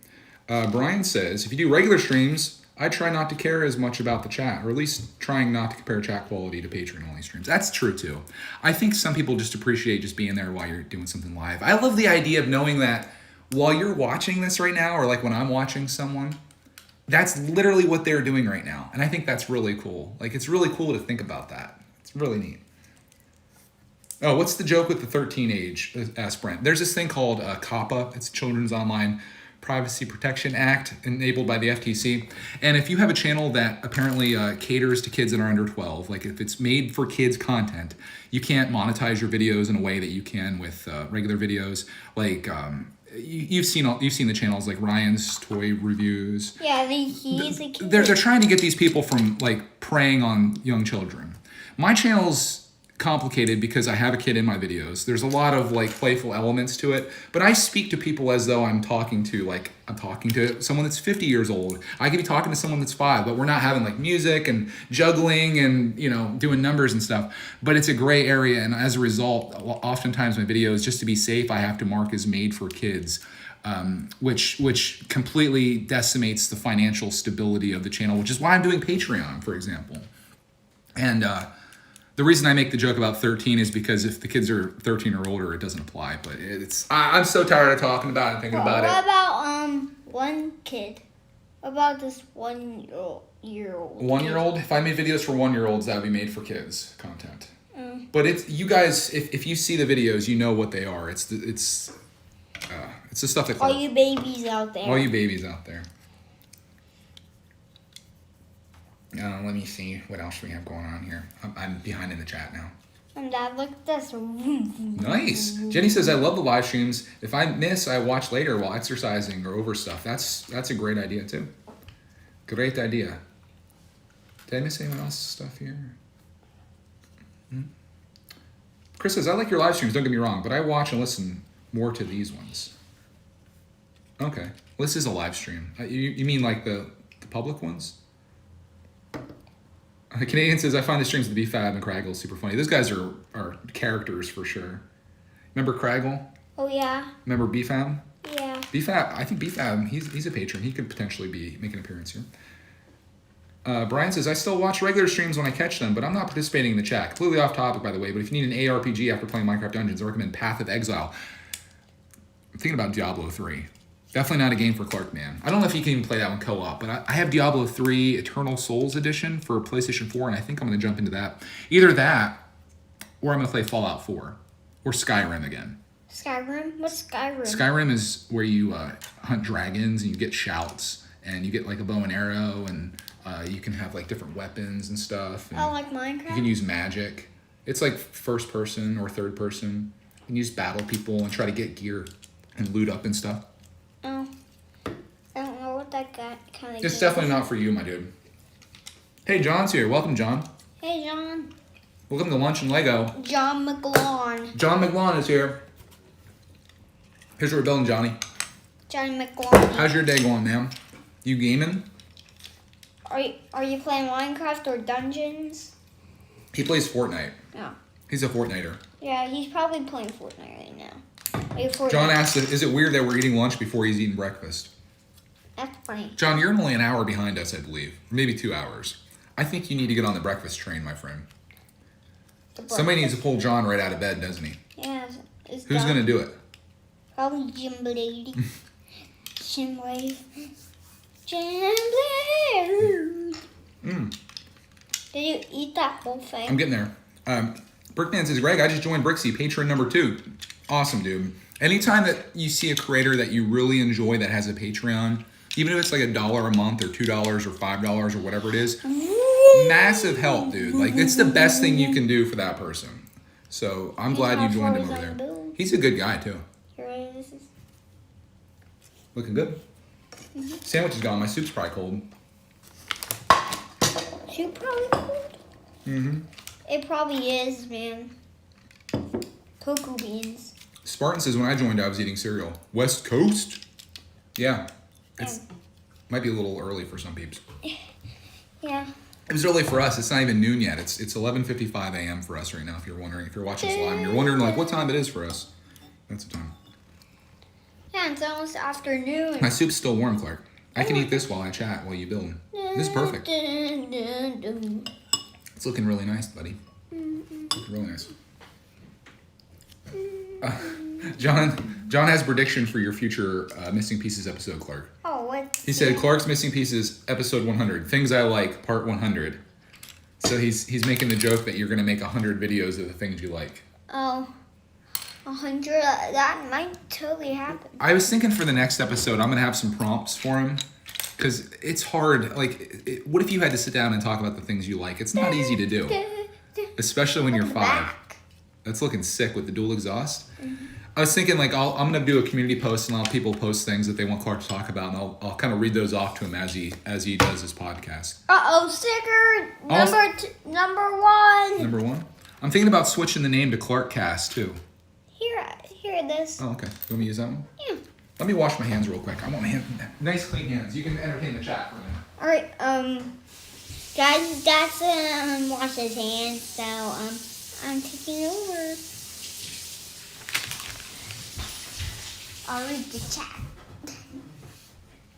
Brian says, if you do regular streams, I try not to care as much about the chat, or at least trying not to compare chat quality to Patreon-only streams. That's true, too. I think some people just appreciate just being there while you're doing something live. I love the idea of knowing that while you're watching this right now, or like when I'm watching someone, that's literally what they're doing right now. And I think that's really cool. Like, it's really cool to think about that. It's really neat. Oh, what's the joke with the 13 age? Asked Brent. There's this thing called COPPA. It's Children's Online Privacy Protection Act enabled by the FTC. And if you have a channel that apparently caters to kids that are under 12, like if it's made for kids content, you can't monetize your videos in a way that you can with regular videos. Like you've seen the channels like Ryan's Toy Reviews. Yeah, he's a kid. They're trying to get these people from like preying on young children. My channel's complicated because I have a kid in my videos. There's a lot of like playful elements to it, but I speak to people as though I'm talking to someone that's 50 years old. I could be talking to someone that's 5, but we're not having like music and juggling and doing numbers and stuff. But it's a gray area, and as a result, oftentimes my videos, just to be safe, I have to mark as made for kids. Which completely decimates the financial stability of the channel, which is why I'm doing Patreon, for example. And the reason I make the joke about 13 is because if the kids are 13 or older, it doesn't apply. But I'm so tired of talking about it and thinking about it. What about one kid? about this 1-year-old? 1-year-old? If I made videos for 1-year-olds, that would be made for kids content. But it's you guys. If you see the videos, you know what they are. It's the stuff that. All you babies out there. All you babies out there. Let me see what else we have going on here. I'm behind in the chat now. And Dad, look at this. Nice. Jenny says, I love the live streams. If I miss, I watch later while exercising or over stuff. That's a great idea too. Great idea. Did I miss anyone else's stuff here? Chris says, I like your live streams, don't get me wrong, but I watch and listen more to these ones. Okay. Well, this is a live stream. You mean like the public ones? The Canadian says, I find the streams of the B-Fab and Craggle super funny. Those guys are characters for sure. Remember Craggle? Oh, yeah. Remember B-Fab? Yeah. B-Fab, I think B-Fab, he's a patron. He could potentially make an appearance here. Brian says, I still watch regular streams when I catch them, but I'm not participating in the chat. Completely off topic, by the way, but if you need an ARPG after playing Minecraft Dungeons, I recommend Path of Exile. I'm thinking about Diablo 3. Definitely not a game for Clark, man. I don't know if you can even play that one co-op, but I have Diablo 3 Eternal Souls Edition for PlayStation 4, and I think I'm going to jump into that. Either that, or I'm going to play Fallout 4, or Skyrim again. Skyrim? What's Skyrim? Skyrim is where you hunt dragons, and you get shouts, and you get like a bow and arrow, and you can have like different weapons and stuff. And like Minecraft? You can use magic. It's like first person or third person. You can use battle people and try to get gear and loot up and stuff. Oh. I don't know what that kind of It's definitely not for you, my dude. Hey, John's here. Welcome, John. Hey, John. Welcome to Lunch and Lego. John McLawn. John McLawn is here. Here's what we're building, Johnny. Johnny McLawn. How's your day going, man? You gaming? Are you playing Minecraft or Dungeons? He plays Fortnite. No. He's a Fortniter. Yeah, he's probably playing Fortnite right now. John asked, is it weird that we're eating lunch before he's eating breakfast? That's funny. John, you're only an hour behind us, I believe. Maybe 2 hours. I think you need to get on the breakfast train, my friend. Somebody needs to pull John right out of bed, doesn't he? Yeah. Who's going to do it? Probably Jim Blade. Jim Blade. Jim Blade. Did you eat that whole thing? I'm getting there. Brickman says, Greg, I just joined Brixie, patron number 2. Awesome, dude. Anytime that you see a creator that you really enjoy that has a Patreon, even if it's like $1 a month or $2 or $5 or whatever it is, massive help, dude. Like, it's the best thing you can do for that person. So I'm glad you joined him over there. He's a good guy, too. Looking good. Sandwich is gone. My soup's probably cold. Soup probably cold? It probably is, man. Cocoa beans. Spartan says, when I joined, I was eating cereal. West Coast? Yeah. Might be a little early for some peeps. Yeah. It was early for us. It's not even noon yet. It's 11:55 a.m. for us right now, if you're wondering. If you're watching this live and you're wondering, like, what time it is for us. That's the time. Yeah, it's almost afternoon. My soup's still warm, Clark. I can eat this while I chat, while you build. This is perfect. It's looking really nice, buddy. Looking really nice. John has a prediction for your future Missing Pieces episode, Clark. Oh, what? He said, Clark's Missing Pieces, episode 100. Things I Like, part 100. So he's making the joke that you're going to make 100 videos of the things you like. Oh, 100? That might totally happen. I was thinking for the next episode, I'm going to have some prompts for him. Because it's hard. Like, what if you had to sit down and talk about the things you like? It's not easy to do. Especially when you're 5. That's looking sick with the dual exhaust. I was thinking, like, I'm going to do a community post and I'll have people post things that they want Clark to talk about, and I'll kind of read those off to him as he does his podcast. Uh-oh, sticker number 1. Number 1? I'm thinking about switching the name to Clarkcast, too. Here it is. Oh, okay. You want me to use that one? Yeah. Let me wash my hands real quick. I want my hands, nice clean hands. You can entertain the chat for a minute. All right, guys, that's wash his hands, so I'm taking over. I'll read the chat.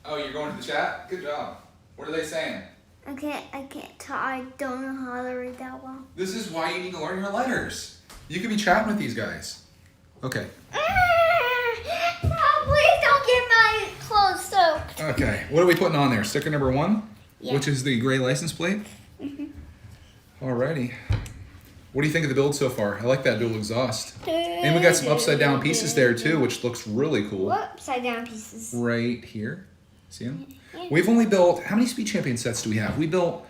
Oh, you're going to the chat? Good job. What are they saying? I can't tell. I don't know how to read that well. This is why you need to learn your letters. You could be chatting with these guys. Okay. No, please don't get my clothes soaked. Okay, what are we putting on there? Sticker number 1, Yeah. which is the gray license plate. Alrighty. What do you think of the build so far? I like that dual exhaust. And we got some upside down pieces there too, which looks really cool. What upside down pieces? Right here. See them? Yeah. We've only built, how many Speed Champion sets do we have? We built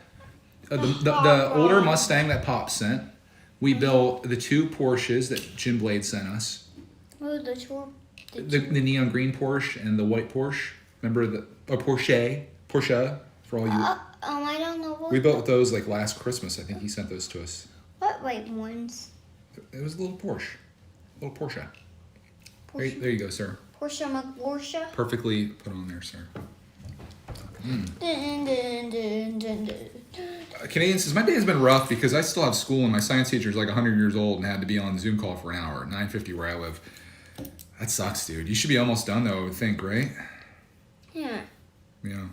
the older Mustang that Pop sent. We built the 2 Porsches that Jim Blade sent us. Oh, the tour. The neon green Porsche and the white Porsche. Remember Porsche for all you. I don't know what. We built those like last Christmas. I think he sent those to us. What white ones? It was a little Porsche. There you go, sir. Porsche McPorsche. Perfectly put on there, sir. Canadian says, my day has been rough because I still have school and my science teacher is like 100 years old and had to be on the Zoom call for an hour at 9:50 where I live. That sucks, dude. You should be almost done though, I would think, right? Yeah. Yeah.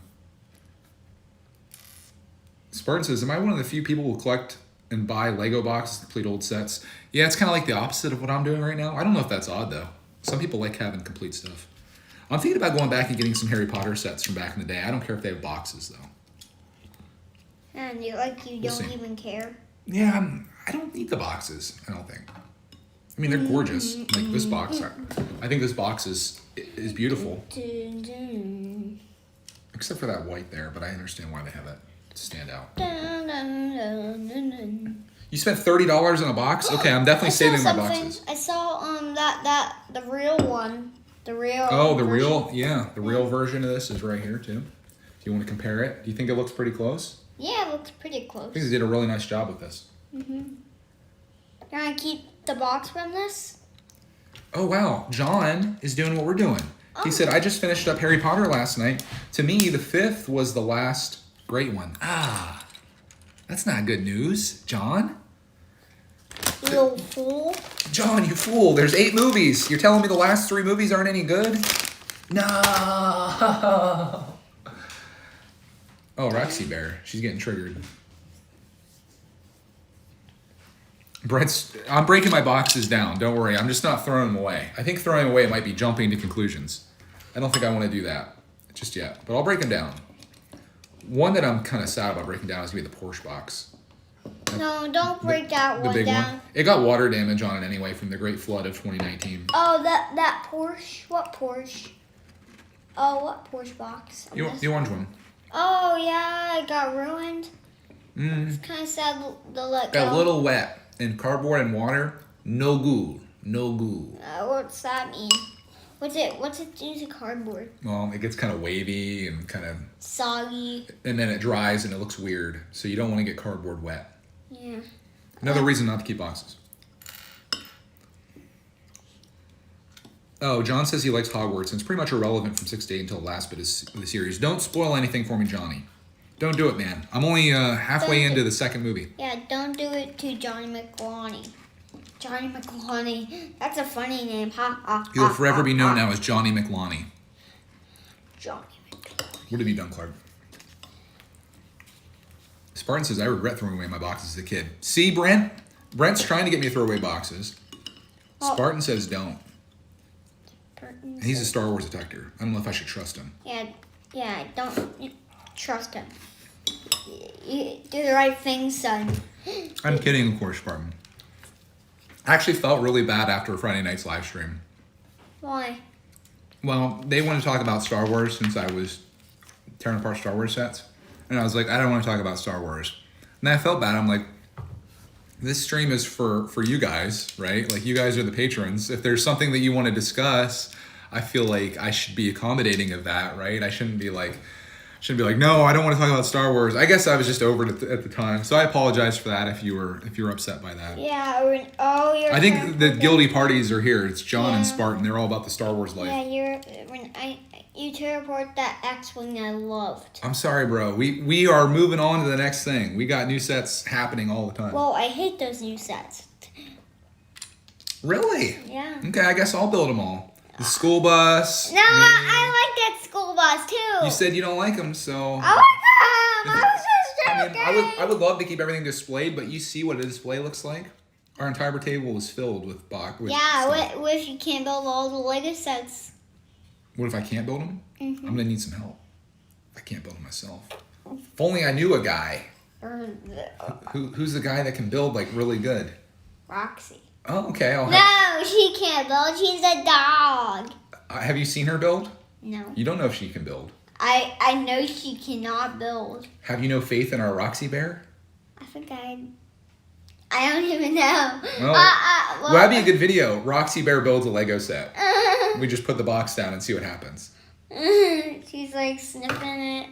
Spartan says, am I one of the few people who collect and buy Lego boxes to complete old sets? Yeah, it's kind of like the opposite of what I'm doing right now. I don't know if that's odd though. Some people like having complete stuff. I'm thinking about going back and getting some Harry Potter sets from back in the day. I don't care if they have boxes though. And you don't even care. Yeah, I don't need the boxes, I don't think. I mean, they're gorgeous. Like this box, I think this box is beautiful. Except for that white there, but I understand why they have that to stand out. You spent $30 on a box? Okay, I'm definitely saving my boxes. I saw the real one. The real version. The real version of this is right here too. Do you want to compare it? Do you think it looks pretty close? Yeah, it looks pretty close. I think they did a really nice job with this. You're gonna keep the box from this? Oh wow, John is doing what we're doing. He said, I just finished up Harry Potter last night. To me, the 5th was the last great one. That's not good news, John. You fool. John, you fool. There's 8 movies. You're telling me the last 3 movies aren't any good? No. Oh, Roxy Bear. She's getting triggered. I'm breaking my boxes down. Don't worry. I'm just not throwing them away. I think throwing them away might be jumping to conclusions. I don't think I want to do that just yet. But I'll break them down. One that I'm kind of sad about breaking down is going to be the Porsche box. No, don't break that one big down. One. It got water damage on it anyway from the Great Flood of 2019. Oh, that Porsche? What Porsche? Oh, what Porsche box? The orange one. Oh, yeah, it got ruined. It's kind of sad to let go. Got a little wet. And cardboard and water, no goo. What's that mean? What's it do to cardboard? Well, it gets kind of wavy and kind of soggy. And then it dries and it looks weird. So you don't want to get cardboard wet. Yeah. Another reason not to keep boxes. Oh, John says he likes Hogwarts, and it's pretty much irrelevant from 6 to 8 until the last bit of the series. Don't spoil anything for me, Johnny. Don't do it, man. I'm only halfway into the second movie. Yeah, don't do it to Johnny McLaughlin. Johnny McLaughlin. That's a funny name. He'll forever be known now as Johnny McLaughlin. Johnny McLaughlin. What have you done, Clark? Spartan says, I regret throwing away my boxes as a kid. See, Brent? Brent's trying to get me to throw away boxes. Spartan says don't. And he's a Star Wars detector. I don't know if I should trust him. Yeah, don't trust him. You do the right thing, son. I'm kidding, of course, Spartan. I actually felt really bad after Friday night's live stream. Why? Well, they wanted to talk about Star Wars since I was tearing apart Star Wars sets. And I was like, I don't want to talk about Star Wars. And I felt bad. I'm like, this stream is for you guys, right? Like, you guys are the patrons. If there's something that you want to discuss, I feel like I should be accommodating of that, right? I shouldn't be like, no, I don't want to talk about Star Wars. I guess I was just over it at the time. So I apologize for that if you were upset by that. Yeah. I think the guilty parties are here. It's John and Spartan. They're all about the Star Wars life. Yeah, you tear apart that X-Wing I loved. I'm sorry, bro. We are moving on to the next thing. We got new sets happening all the time. Well, I hate those new sets. Really? Yeah. Okay, I guess I'll build them all. The school bus. No, I like that school bus too. You said you don't like them, so. I like them. I was just joking. I would love to keep everything displayed, but you see what a display looks like. Our entire table is filled with stuff. What if you can't build all the Lego sets? What if I can't build them? Mm-hmm. I'm gonna need some help. I can't build them myself. If only I knew a guy. Who's the guy that can build like really good? Roxy. Oh, okay. No, she can't build. She's a dog. Have you seen her build? No. You don't know if she can build. I know she cannot build. Have you no faith in our Roxy Bear? I think I don't even know. Well, that'd be a good video. Roxy Bear builds a Lego set. We just put the box down and see what happens. She's like sniffing it.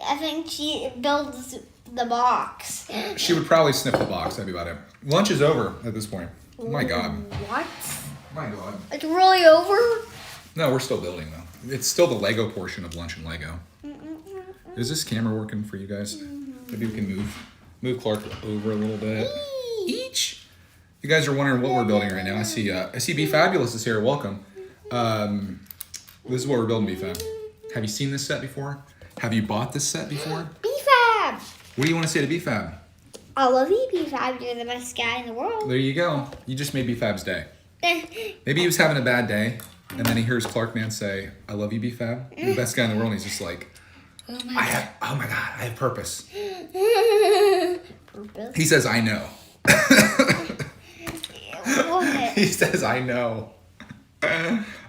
I think she builds the box. She would probably sniff the box. That'd be about it. Lunch is over at this point. Oh my God. What? My God. It's really over? No, we're still building though. It's still the Lego portion of Lunch and Lego. Is this camera working for you guys? Maybe we can move Clark over a little bit. Each. You guys are wondering what we're building right now. I see B Fabulous is here. Welcome. This is what we're building, B Fab. Have you seen this set before? Have you bought this set before? B Fab. What do you want to say to B Fab? I love you, B Fab. You're the best guy in the world. There you go. You just made B Fab's day. Maybe he was having a bad day, and then he hears Clark Man say, "I love you, B Fab. You're the best guy in the world." And he's just like, "Oh my God, I have purpose." Purpose? He says, "I know." What? He says, "I know."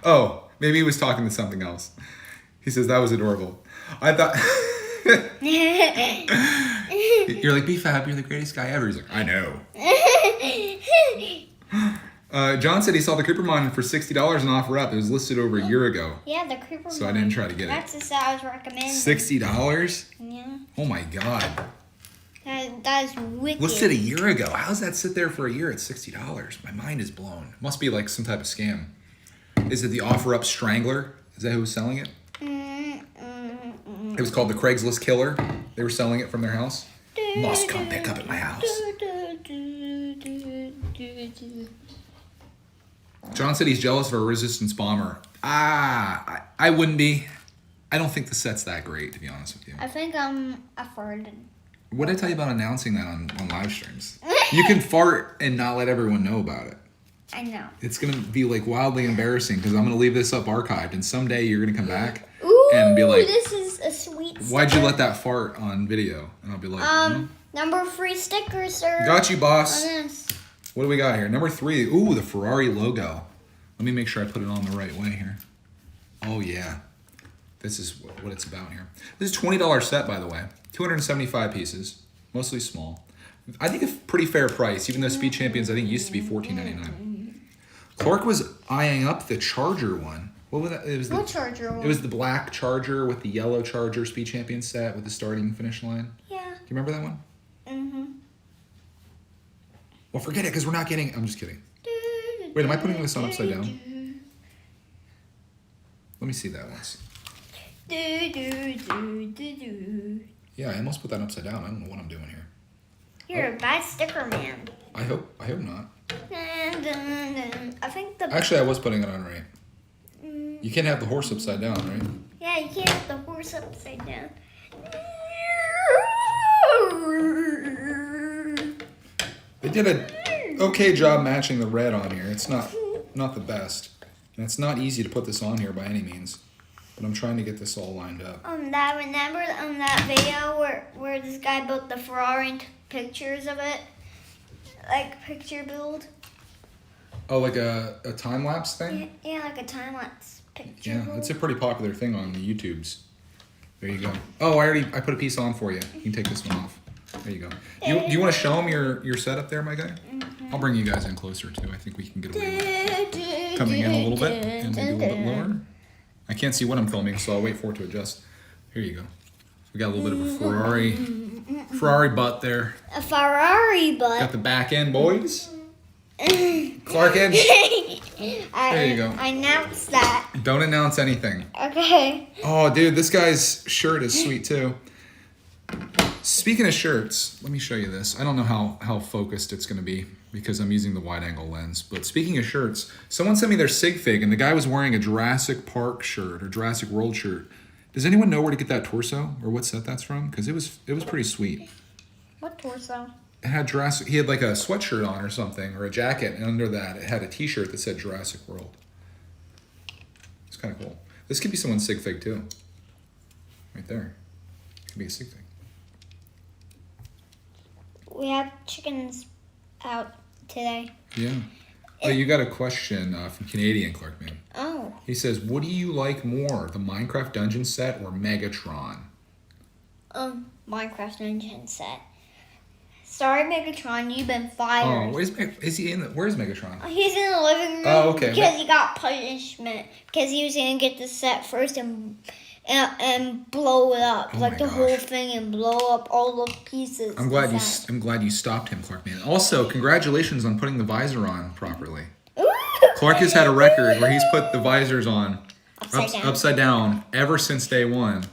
Oh, maybe he was talking to something else. He says, "That was adorable." I thought... You're like, B Fab, you're the greatest guy ever. He's like, "I know." John said he saw the Creepermon for $60 and offer up. It was listed over a year ago. Yeah, the Creepermon. So I didn't try to get That's the set I was recommending. $60? Yeah. Oh my God. That is wicked. Listed a year ago. How does that sit there for a year at $60? My mind is blown. Must be like some type of scam. Is it the Offer Up Strangler? Is that who was selling it? It was called the Craigslist Killer. They were selling it from their house. Must come pick up at my house. John said he's jealous of a Resistance bomber. I wouldn't be. I don't think the set's that great, to be honest with you. I think I'm a fart. What did I tell you about announcing that on live streams? You can fart and not let everyone know about it. I know. It's going to be like wildly embarrassing because I'm going to leave this up archived and someday you're going to come back Ooh, and be like, this is a sweet "Why'd sticker. you let that fart on video?" And I'll be like, Number 3 sticker, sir. "Got you, boss." On this. What do we got here? Number 3. Ooh, the Ferrari logo. Let me make sure I put it on the right way here. Oh, yeah. This is what it's about here. This is a $20 set, by the way. 275 pieces. Mostly small. I think a pretty fair price, even though Speed Champions, I think, used to be $14.99. Clark was eyeing up the Charger one. What was that? It was What Charger one? It was the black Charger with the yellow Charger Speed Champions set with the starting and finish line. Yeah. Do you remember that one? Mm-hmm. Well, forget it, because we're not getting... I'm just kidding. Wait, am I putting this on upside down? Let me see that once. Yeah, I almost put that upside down. I don't know what I'm doing here. You're a bad sticker man. I hope not. I think the... Actually, I was putting it on right. You can't have the horse upside down, right? Yeah, you can't have the horse upside down. They did a okay job matching the red on here. It's not the best. And it's not easy to put this on here by any means. But I'm trying to get this all lined up. Remember on that video where this guy built the Ferrari and took pictures of it? Like picture build? Oh, like a time-lapse thing? Yeah, like a time-lapse picture Yeah, build. that's a pretty popular thing on the YouTubes. There you go. Oh, I put a piece on for you. You can take this one off. There you go. Do you want to show them your setup there, my guy? Mm-hmm. I'll bring you guys in closer too. I think we can get away with coming in a little bit and maybe a little bit lower. I can't see what I'm filming, so I'll wait for it to adjust. Here you go. We got a little bit of a Ferrari butt there. A Ferrari butt. Got the back end, boys. Clark end. There you go. I announced that. Don't announce anything. Okay. Oh, dude, this guy's shirt is sweet too. Speaking of shirts, let me show you this. I don't know how focused it's going to be because I'm using the wide angle lens. But speaking of shirts, someone sent me their sig fig and the guy was wearing a Jurassic Park shirt or Jurassic World shirt. Does anyone know where to get that torso or what set that's from? Because it was pretty sweet. What torso? It had Jurassic. He had like a sweatshirt on or something or a jacket, and under that it had a T-shirt that said Jurassic World. It's kind of cool. This could be someone's sig fig too. Right there. Could be a sig thing. We have chickens out today. Yeah. Oh, you got a question from Canadian Clarkman. Oh. He says, what do you like more, the Minecraft dungeon set or Megatron? Minecraft dungeon set. Sorry, Megatron, you've been fired. Oh, where's Megatron? He's in the living room. Oh, okay. Because he got punishment. Because he was going to get the set first and blow it up. Oh like my the gosh. whole thing and blow up all the pieces. I'm glad you stopped him, Clarkman. Also, congratulations on putting the visor on properly. Clark has had a record where he's put the visors on upside down ever since day one,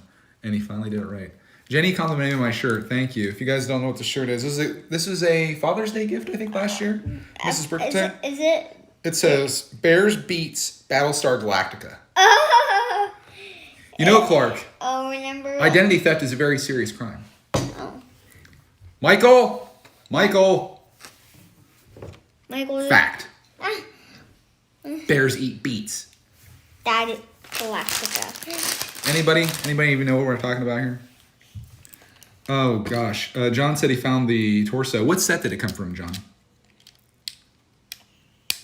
and he finally did it right. Jenny complimented my shirt. Thank you. If you guys don't know what the shirt is, this is a Father's Day gift, I think, last year. Mrs. Brickton. Is it? It says, Bears beats Battlestar Galactica. You know, Clark, remember? identity theft is a very serious crime. Oh. Michael! Michael. Fact. Bears eat beets. Daddy Galactica. Anybody even know what we're talking about here? Oh, gosh. John said he found the torso. What set did it come from, John?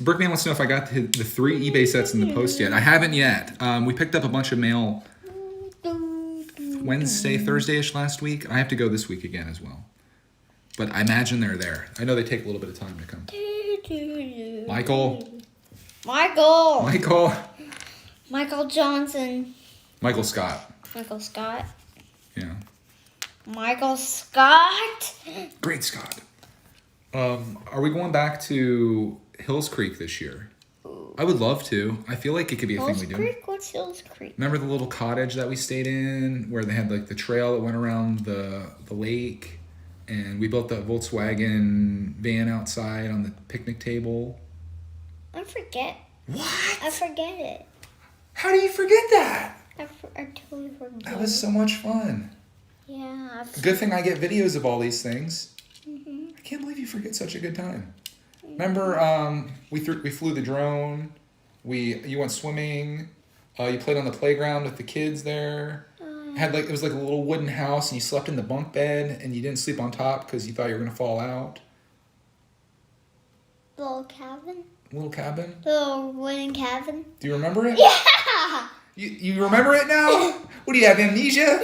Brickman wants to know if I got the 3 eBay sets in the post yet. I haven't yet. We picked up a bunch of mail Wednesday, Thursday-ish last week. I have to go this week again as well. But I imagine they're there. I know they take a little bit of time to come. Michael Johnson. Michael Scott. Michael Scott. Yeah. Michael Scott. Great Scott. Are we going back to Hills Creek this year? I would love to. I feel like it could be a thing we do. Hills Creek? What's Hills Creek? Remember the little cottage that we stayed in where they had like the trail that went around the lake, and we built that Volkswagen van outside on the picnic table? I forget. What? I forget it. How do you forget that? I totally forget. That was so much fun. Yeah. Good thing I get videos of all these things. Mm-hmm. I can't believe you forget such a good time. Remember, we flew the drone. You went swimming. You played on the playground with the kids there. It was like a little wooden house, and you slept in the bunk bed, and you didn't sleep on top because you thought you were gonna fall out. Little cabin. Little wooden cabin. Do you remember it? Yeah. You remember it now? What do you have, amnesia?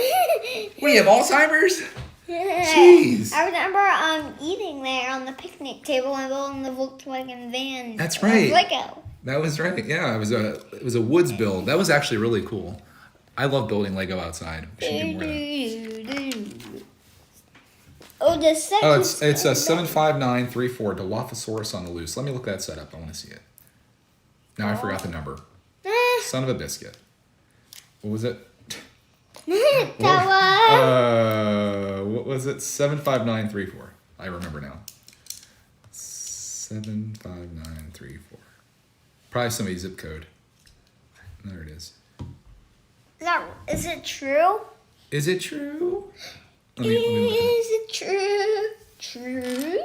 What do you have, Alzheimer's? Jeez. I remember eating there on the picnic table and building the Volkswagen van. That's right. Lego. That was right. Yeah, it was a woods build. That was actually really cool. I love building Lego outside. We should do more of that. Oh, the second. Oh, it's a 75934 Dilophosaurus on the loose. Let me look that set up. I want to see it. Now I forgot the number. Son of a biscuit. What was it? What was it? 75934. I remember now. 75934. Probably somebody's zip code. There it is. Is it true? Is it true? Is it true? True?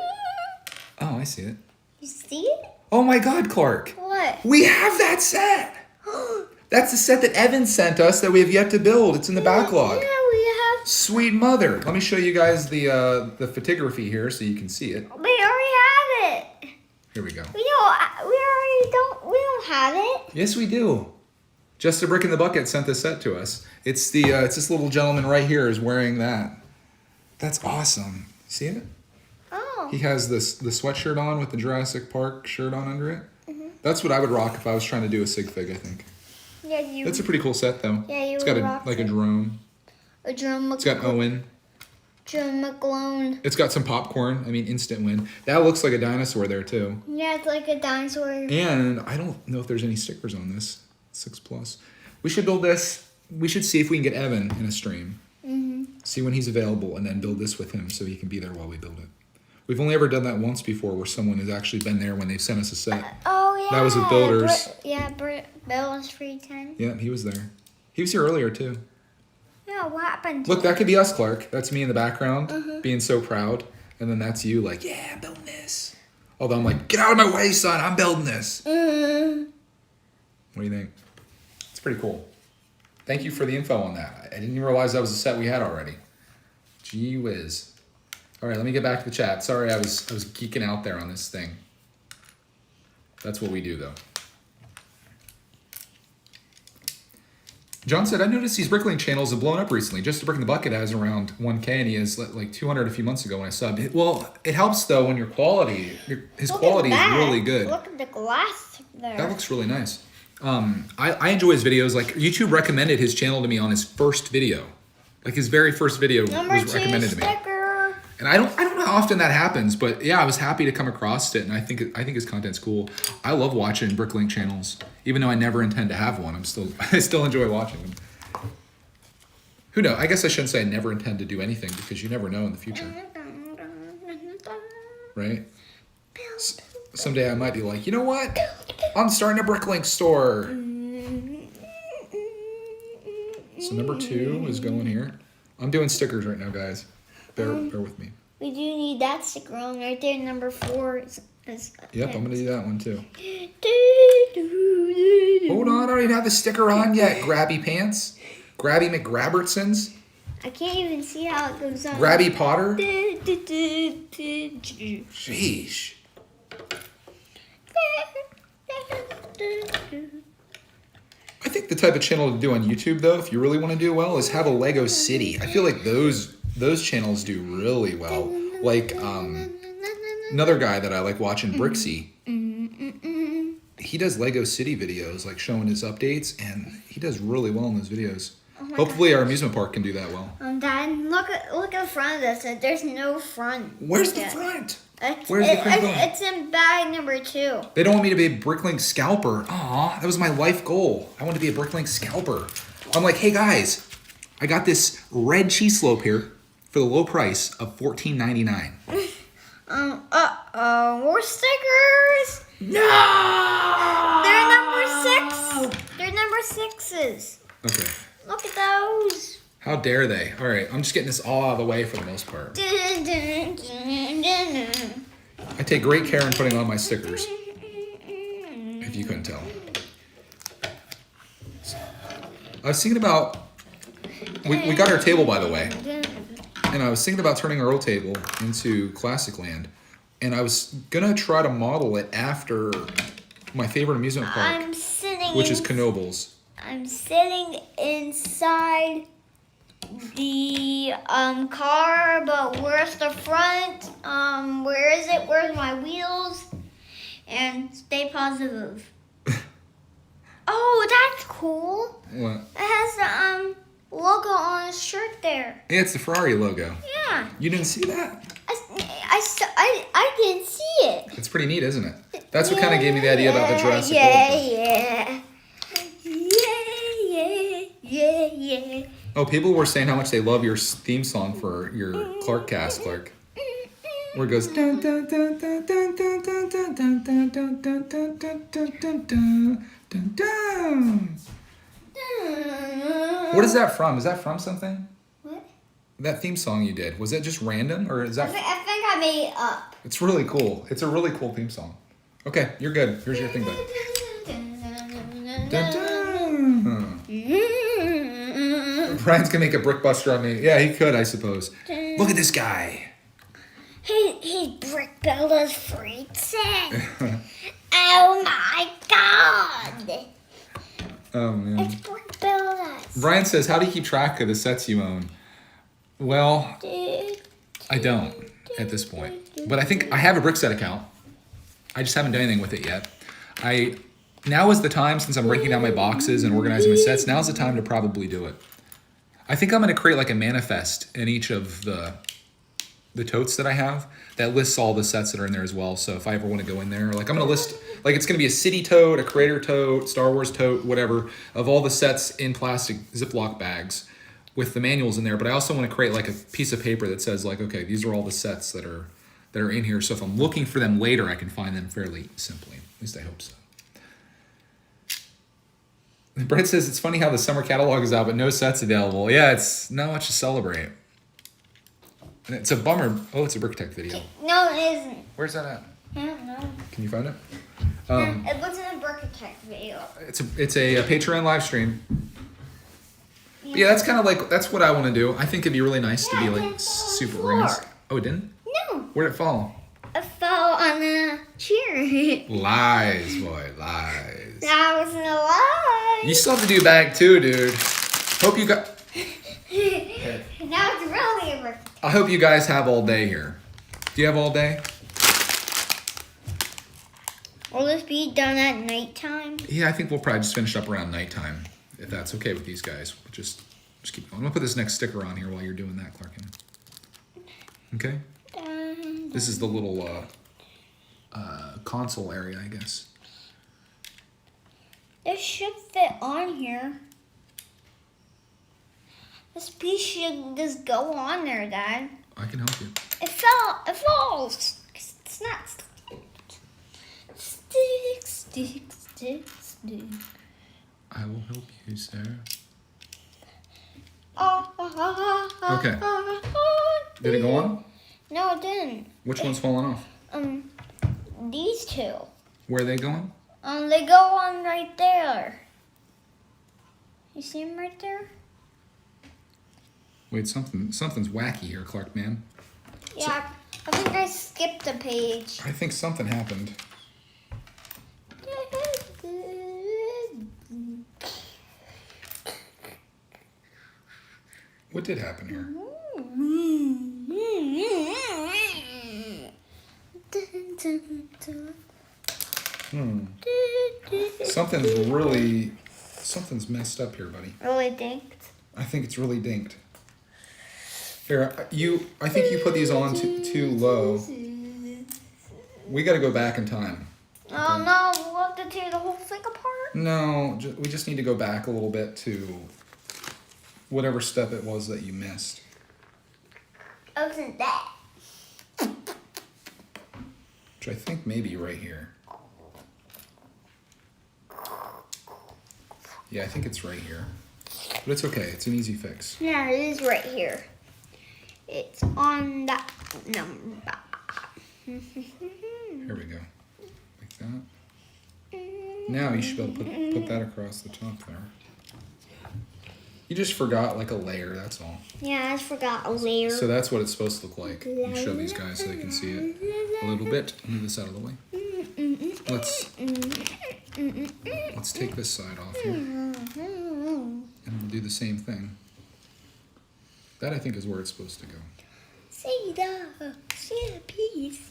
Oh, I see it. You see it? Oh my God, Clark. What? We have that set. That's the set that Evan sent us that we have yet to build. It's in the backlog. Yeah, we have. Sweet mother. Let me show you guys the photography here so you can see it. We already have it. Here we go. We don't have it. Yes, we do. Just a Brick in the Bucket sent this set to us. It's this little gentleman right here is wearing that. That's awesome. See it? Oh. He has the sweatshirt on with the Jurassic Park shirt on under it. Mm-hmm. That's what I would rock if I was trying to do a sig fig, I think. Yeah, you. That's a pretty cool set, though. Yeah, you It's would got rock a drone. A drone. It's got Owen. Drone McGlone. It's got some popcorn. I mean, instant win. That looks like a dinosaur there, too. Yeah, it's like a dinosaur. And I don't know if there's any stickers on this. 6+. We should build this. We should see if we can get Evan in a stream. Mm-hmm. See when he's available, and then build this with him so he can be there while we build it. We've only ever done that once before, where someone has actually been there when they've sent us a set. Oh yeah. That was with Builders. Builders 310. Yeah, he was there. He was here earlier too. Yeah, what happened? Look, that could be us, Clark. That's me in the background, being so proud, and then that's you, like, yeah, I'm building this. Although I'm like, get out of my way, son. I'm building this. What do you think? It's pretty cool. Thank you for the info on that. I didn't even realize that was a set we had already. Gee whiz. All right, let me get back to the chat. Sorry, I was geeking out there on this thing. That's what we do, though. John said, I noticed these Brickling channels have blown up recently. Just a Brick in the Bucket has around 1K, and he has like 200 a few months ago when I subbed. Well, it helps, though, when his quality is really good. Look at the glass there. That looks really nice. I enjoy his videos. Like, YouTube recommended his channel to me on his first video. Like, his very first video was recommended to me. And I don't know how often that happens, but yeah, I was happy to come across it, and I think his content's cool. I love watching Bricklink channels, even though I never intend to have one. I still enjoy watching them. Who knows? I guess I shouldn't say I never intend to do anything, because you never know in the future, right? Someday I might be like, you know what? I'm starting a Bricklink store. So number 2 is going here. I'm doing stickers right now, guys. Bear with me. We do need that sticker on right there. Number 4 is Yep, I'm going to do that one too. Hold on, I don't even have the sticker on yet. Grabby Pants. Grabby McGrabbertsons. I can't even see how it goes on. Grabby Potter. Sheesh. I think the type of channel to do on YouTube, though, if you really want to do well, is have a Lego City. I feel like those channels do really well. Like another guy that I like watching, Brixie. He does Lego City videos, like showing his updates, and he does really well in those videos. Hopefully our amusement park can do that well. Dad, look at the front of this. There's no front. Where's the front? Where's the front? It's in bag number 2. They don't want me to be a Bricklink scalper. Aw, that was my life goal. I want to be a Bricklink scalper. I'm like, hey guys, I got this red cheese slope here for the low price of $14.99. More stickers. No! They're number 6. They're number 6s. Okay. Look at those. How dare they? All right, I'm just getting this all out of the way for the most part. I take great care in putting on my stickers, if you couldn't tell. I was thinking about, we got our table, by the way, and I was thinking about turning our old table into Classic Land, and I was gonna try to model it after my favorite amusement park, which is Knoebels. I'm sitting inside the car, but where's the front? Where is it? Where's my wheels? And stay positive. Oh, that's cool. What? It has the logo on his shirt there. Yeah, it's the Ferrari logo. Yeah. You didn't see that? I didn't see it. It's pretty neat, isn't it? That's what kind of gave me the idea about the Jurassic World. Yeah. Oh, people were saying how much they love your theme song for your Clark cast, Clark. Where it goes dun dun dun dun dun dun dun dun dun dun dun dun dun dun dun dun dun. What is that from? Is that from something? What? That theme song you did, was that just random, or is that? I think I made it up. It's really cool. It's a really cool theme song. Okay, you're good. Here's your thing, bud. Dun, dun. Brian's gonna make a brickbuster on me. Yeah, he could, I suppose. Look at this guy. He's Brick Builder's freezing. Oh my god. Oh man. It's Brick Builders. Brian says, how do you keep track of the sets you own? Well, I don't at this point. But I think I have a Brickset account. I just haven't done anything with it yet. Now is the time, since I'm breaking down my boxes and organizing my sets, now's the time to probably do it. I think I'm going to create like a manifest in each of the totes that I have that lists all the sets that are in there as well. So if I ever want to go in there, like I'm going to list, like it's going to be a city tote, a creator tote, Star Wars tote, whatever, of all the sets in plastic Ziploc bags with the manuals in there. But I also want to create like a piece of paper that says like, okay, these are all the sets that are in here. So if I'm looking for them later, I can find them fairly simply. At least I hope so. Brett says, it's funny how the summer catalog is out, but no sets available. Yeah, it's not much to celebrate. And it's a bummer. Oh, it's a BrickTech video. No, it isn't. Where's that at? I don't know. Can you find it? It wasn't a BrickTech video. It's a Patreon live stream. But yeah, that's kind of like, that's what I want to do. I think it'd be really nice to be like super organized. Oh, it didn't? No. Where'd it fall? It fell on a chair. Lies, boy, lies. That wasn't a lie. You still have to do bag too, dude. Hope you got. Now it's really over. I hope you guys have all day here. Do you have all day? Will this be done at nighttime? Yeah, I think we'll probably just finish up around nighttime, if that's okay with these guys. We'll just keep going. I'm gonna put this next sticker on here while you're doing that, Clarkin. Okay. This is the little console area, I guess. It should fit on here. This piece should just go on there, Dad. I can help you. It fell. It falls. It's not. Stick. I will help you, sir. Okay. Did it go on? No, it didn't. Which one's falling off? These two. Where are they going? They go on right there. You see them right there? Wait, something's wacky here, Clark, man. Yeah, I think I skipped a page. I think something happened. What did happen here? Something's messed up here, buddy. Really dinked? I think it's really dinked. Here, I think you put these on too low. We got to go back in time. Oh no, we'll have to tear the whole thing apart? No, we just need to go back a little bit to whatever step it was that you missed. Wasn't that? Which I think maybe right here. Yeah, I think it's right here. But it's okay. It's an easy fix. Yeah, it is right here. It's on that number. Here we go. Like that. Now you should be able to put that across the top there. You just forgot like a layer, that's all. Yeah, I just forgot a layer. So that's what it's supposed to look like. I'll show these guys so they can see it a little bit. Move this out of the way. Let's take this side off here. And we'll do the same thing. That I think is where it's supposed to go. See a piece.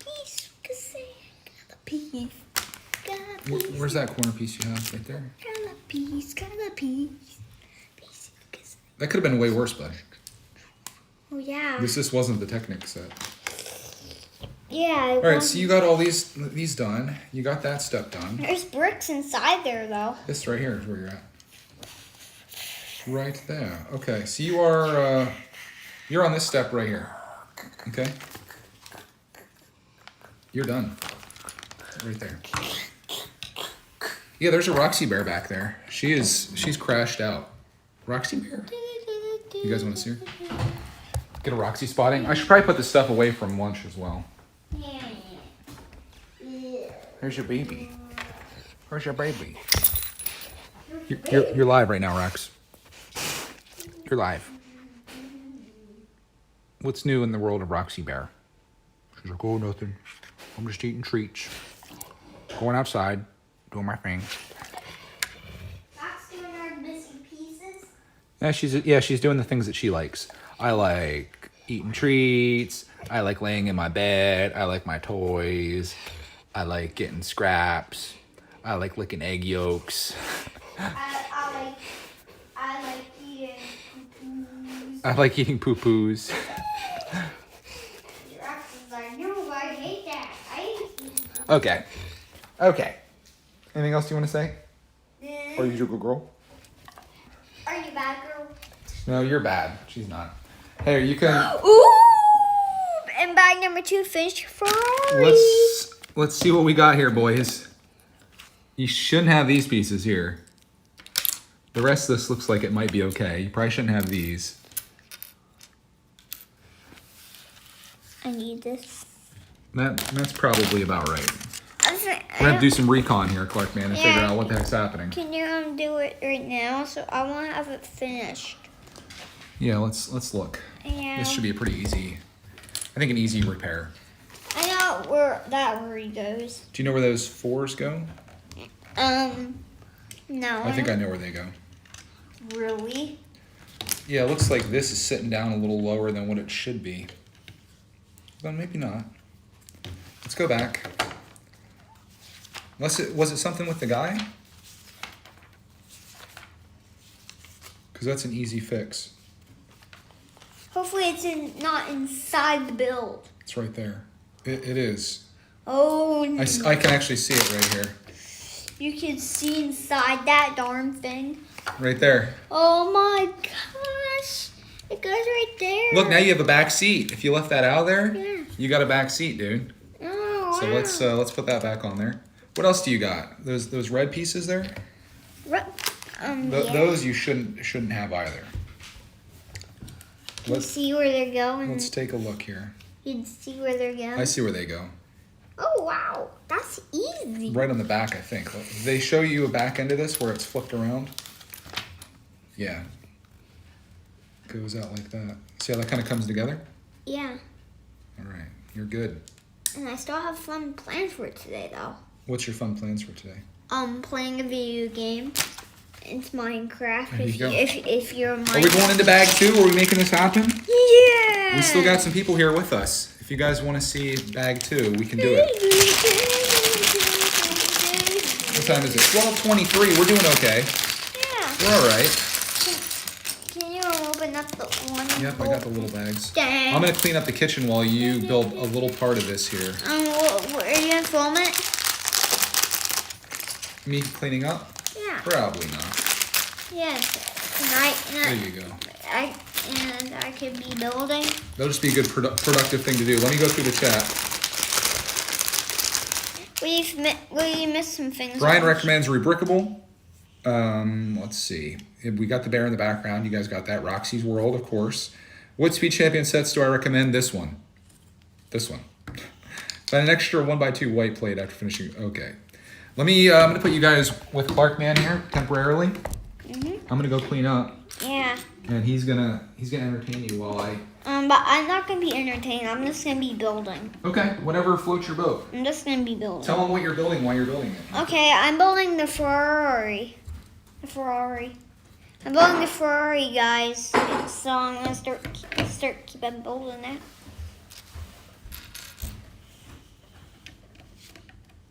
Piece, cause I got a piece. Where's that corner piece you have right there? Got a piece. That could have been way worse, bud. Oh yeah. This wasn't the Technic set. Yeah. All right, so you got all these done. You got that step done. There's bricks inside there though. This right here is where you're at. Right there. Okay, so you're on this step right here. Okay. You're done. Right there. Yeah, there's a Roxy Bear back there. She's crashed out. Roxy Bear? You guys want to see her? Get a Roxy spotting. I should probably put this stuff away from lunch as well. There's your baby. Where's your baby? You're live right now, Rox. You're live. What's new in the world of Roxy Bear? She's like, oh, nothing. I'm just eating treats. Going outside, doing my thing. Roxy doing her missing pieces? Yeah, she's doing the things that she likes. I like eating treats. I like laying in my bed. I like my toys. I like getting scraps. I like licking egg yolks. I like eating poo-poos. I like eating poo-poos. Roxy's like, no, I hate that. I hate eating. Okay. Anything else you want to say? Or you a good girl? Are you bad, girl? No, you're bad. She's not. Hey, you can. Ooh! And bag number 2, fish Ferraris. Let's see what we got here, boys. You shouldn't have these pieces here. The rest of this looks like it might be okay. You probably shouldn't have these. I need this. That's probably about right. We're gonna have to do some recon here, Clark Man, and figure out what the heck's happening. Can you do it right now? So I want to have it finished. Yeah, let's look. Yeah. This should be a pretty easy, I think an easy repair. I know where he goes. Do you know where those 4s go? No. I think I know where they go. Really? Yeah, it looks like this is sitting down a little lower than what it should be. Well, maybe not. Let's go back. Was it something with the guy? Because that's an easy fix. Hopefully it's not inside the build. It's right there. It is. Oh. I can actually see it right here. You can see inside that darn thing. Right there. Oh my gosh. It goes right there. Look, now you have a back seat. If you left that out there, Yeah. you got a back seat, dude. Oh, So wow. let's put that back on there. What else do you got? Those red pieces there? Yeah. Those you shouldn't have either. Can you see where they're going? Let's take a look here. You can see where they're going? I see where they go. Oh, wow. That's easy. Right on the back, I think. They show you a back end of this where it's flipped around. Yeah. Goes out like that. See how that kind of comes together? Yeah. All right. You're good. And I still have fun plans for it today, though. What's your fun plans for today? Playing a video game. It's Minecraft. There you go. If you're Minecraft. Are we going into bag 2? Are we making this happen? Yeah. We still got some people here with us. If you guys want to see bag 2, we can do it. What time is it? 12:23. We're doing okay. Yeah. We're all right. Can you open up the one? Yep, I got the little bags. Dang. I'm going to clean up the kitchen while you build a little part of this here. Are you gonna film it? Me cleaning up? Yeah. Probably not. Yes. There you go. I could be building. That'll just be a good productive thing to do. Let me go through the chat. We missed some things. Brian recommends Rebrickable. Let's see. We got the bear in the background. You guys got that. Roxy's World, of course. What Speed Champion sets do I recommend? This one. This one. Then an extra 1x2 white plate after finishing. Okay. I'm going to put you guys with Clark Man here temporarily. Mhm. I'm going to go clean up. Yeah. And he's gonna entertain you while I. But I'm not gonna be entertained. I'm just gonna be building. Okay, whatever floats your boat. I'm just gonna be building. Tell them what you're building while you're building it. Okay, I'm building the Ferrari. I'm building the Ferrari, guys. So I'm gonna keep on building it.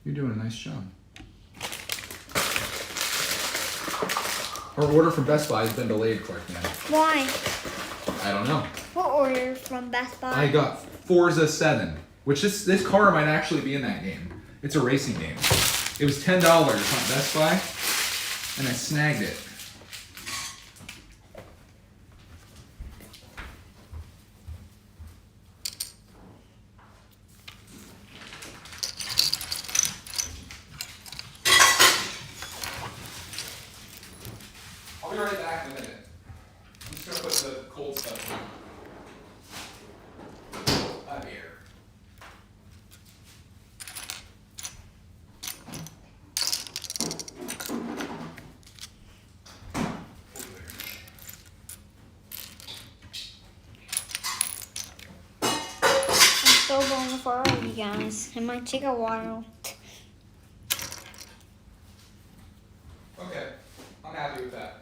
You're doing a nice job. Our order from Best Buy has been delayed, Clark Man. Why? I don't know. What order from Best Buy? I got Forza 7, which this car might actually be in that game. It's a racing game. It was $10 on Best Buy, and I snagged it. I'll be right back in a minute. I'm just gonna put the cold stuff in. Out here. I'm still building the Ferrari, guys. It might take a while. Okay, I'm happy with that.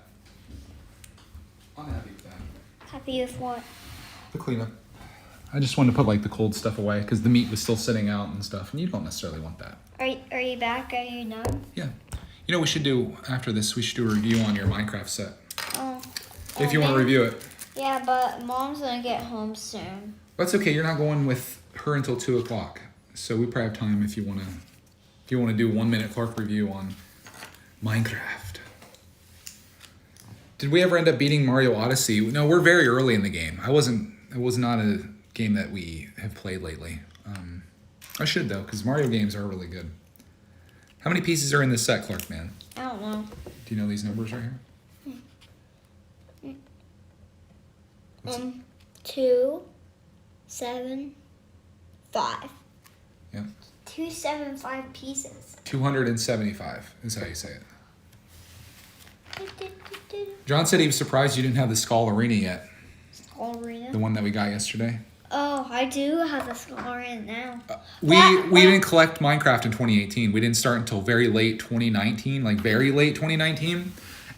I'm happy with that. Happy with what? The cleanup. I just wanted to put like the cold stuff away because the meat was still sitting out and stuff, and you don't necessarily want that. Are you back? Are you done? Yeah. You know what we should do after this? We should do a review on your Minecraft set. Oh. If you want to review it. Yeah, but Mom's gonna get home soon. That's okay. You're not going with her until 2 o'clock, so we probably have time if you want to do a 1 minute Clark review on Minecraft. Did we ever end up beating Mario Odyssey? No, we're very early in the game. It was not a game that we have played lately. I should though, because Mario games are really good. How many pieces are in this set, Clark Man? I don't know. Do you know these numbers right here? 2, 7, 5. Yeah. 275 pieces. 275 is how you say it. John said he was surprised you didn't have the Skull Arena yet. Skull Arena? The one that we got yesterday. Oh, I do have the Skull Arena now. We didn't collect Minecraft in 2018. We didn't start until very late 2019, like very late 2019.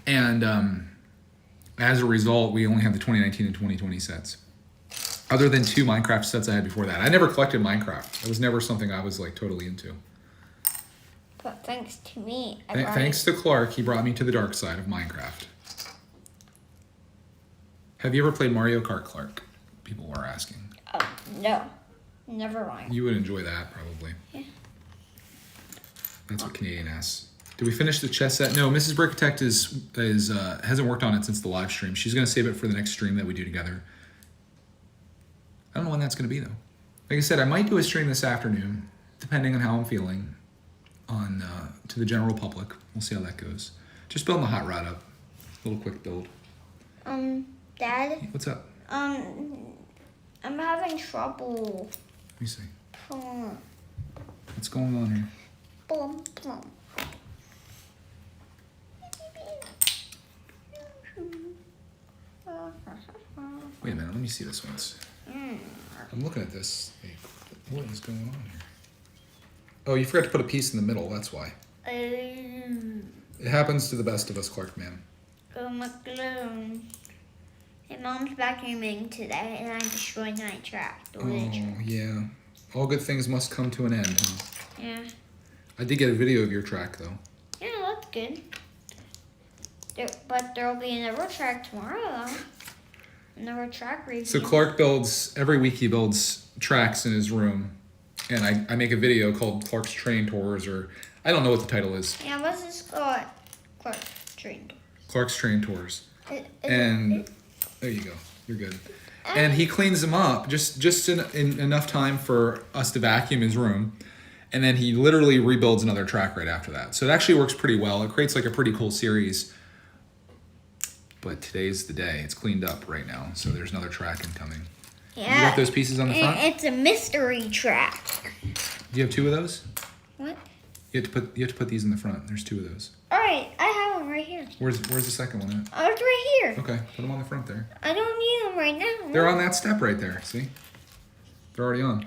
And as a result, we only have the 2019 and 2020 sets. Other than 2 Minecraft sets I had before that. I never collected Minecraft. It was never something I was like totally into. But thanks to me. Thanks to Clark, he brought me to the dark side of Minecraft. Have you ever played Mario Kart, Clark? People were asking. Oh, no. Never mind. You would enjoy that, probably. Yeah. That's what Canadian asks. Did we finish the chess set? No, Mrs. Brickatect hasn't worked on it since the live stream. She's going to save it for the next stream that we do together. I don't know when that's going to be, though. Like I said, I might do a stream this afternoon, depending on how I'm feeling, on to the general public. We'll see how that goes. Just building the hot rod up. A little quick build. Dad? What's up? I'm having trouble. Let me see. Plum. What's going on here? Plum. Wait a minute, let me see this once. I'm looking at this. Hey, what is going on here? Oh, you forgot to put a piece in the middle, that's why. It happens to the best of us, Clark, man. Oh, my gloom. My mom's vacuuming today, and I destroyed my track. Oh, yeah. All good things must come to an end, huh? Yeah. I did get a video of your track, though. Yeah, that's good. But there'll be another track tomorrow, though. Another track review. So Clark builds, every week he builds tracks in his room. And I make a video called Clark's Train Tours, or I don't know what the title is. Yeah, what's this called? Clark's Train Tours. Clark's Train Tours. There you go. You're good. And he cleans them up just in enough time for us to vacuum his room. And then he literally rebuilds another track right after that. So it actually works pretty well. It creates like a pretty cool series. But today's the day. It's cleaned up right now. So there's another track incoming. Yeah. You got those pieces on the front? It's a mystery track. Do you have 2 of those? What? You have to put these in the front. There's 2 of those. All right, I have them right here. Where's the second one at? Oh, it's right here. Okay, put them on the front there. I don't need them right now. They're on that step right there. See? They're already on.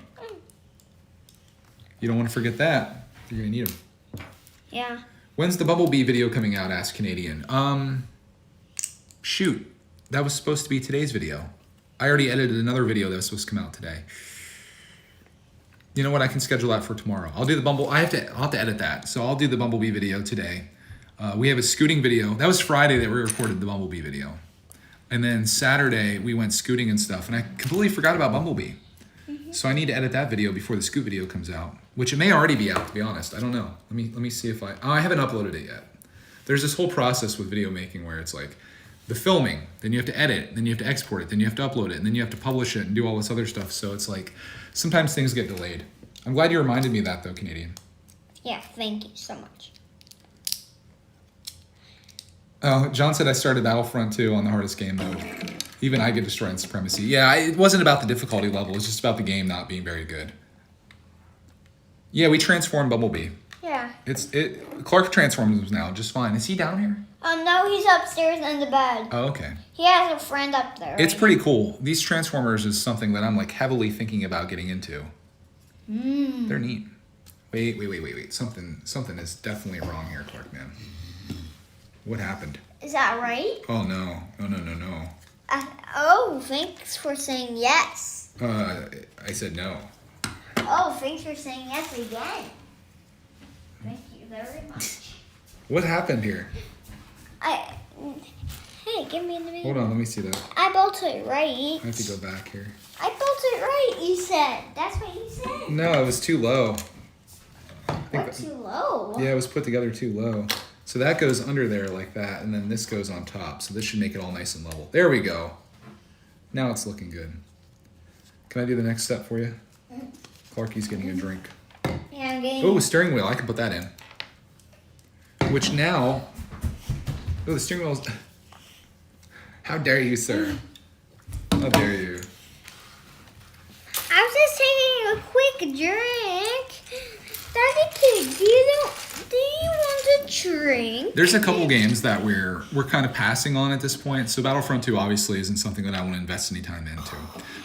You don't want to forget that. You're gonna need them. Yeah. When's the Bumblebee video coming out? Asked Canadian. Shoot, that was supposed to be today's video. I already edited another video that was supposed to come out today. You know what? I can schedule that for tomorrow. I'll do the I'll have to edit that. So I'll do the Bumblebee video today. We have a scooting video. That was Friday that we recorded the Bumblebee video. And then Saturday we went scooting and stuff. And I completely forgot about Bumblebee. So I need to edit that video before the scoot video comes out. Which it may already be out, to be honest. I don't know. Let me see if I haven't uploaded it yet. There's this whole process with video making where it's like the filming, then you have to edit, then you have to export it, then you have to upload it, and then you have to publish it and do all this other stuff. So it's like sometimes things get delayed. I'm glad you reminded me of that though, Canadian. Yeah, thank you so much. Oh, John said I started Battlefront 2 on the hardest game mode. Even I get destroyed in Supremacy. Yeah, it wasn't about the difficulty level. It's just about the game not being very good. Yeah, we transformed Bumblebee. Yeah. Clark transforms now just fine. Is he down here? No, he's upstairs in the bed. Oh, okay. He has a friend up there. It's pretty cool. These Transformers is something that I'm like heavily thinking about getting into. They're neat. Wait. Something is definitely wrong here, Clark, man. What happened? Is that right? Oh, no. Oh, thanks for saying yes. I said no. Oh, thanks for saying yes again. Thank you very much. What happened here? Hey, give me the video. Hold on, let me see that. I built it right. I have to go back here. I built it right, you said. That's what you said. No, it was too low. Too low? Yeah, it was put together too low. So that goes under there like that, and then this goes on top. So this should make it all nice and level. There we go. Now it's looking good. Can I do the next step for you? Clarky's getting a drink. Yeah, I'm getting... Oh, steering wheel. I can put that in. Which now... Oh, the steering wheel's... How dare you, sir? How dare you? I was just taking a quick drink. do you want a drink? There's a couple games that we're kind of passing on at this point. So Battlefront 2 obviously isn't something that I want to invest any time into.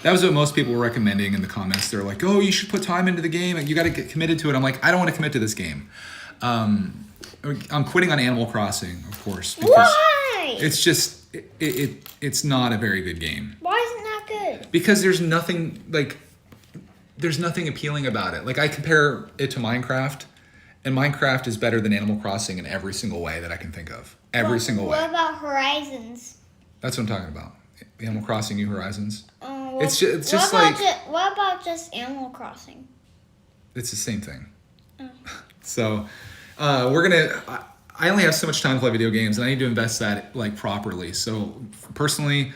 That was what most people were recommending in the comments. They're like, oh, you should put time into the game. You got to get committed to it. I'm like, I don't want to commit to this game. I'm quitting on Animal Crossing, of course. Because Why? It's just, it's not a very good game. Why isn't that good? Because there's nothing appealing about it. Like, I compare it to Minecraft, and Minecraft is better than Animal Crossing in every single way that I can think of. Every single way. What about Horizons? That's what I'm talking about. Animal Crossing New Horizons. What about just Animal Crossing? It's the same thing. Oh. So, I only have so much time to play video games, and I need to invest that like properly. So, personally,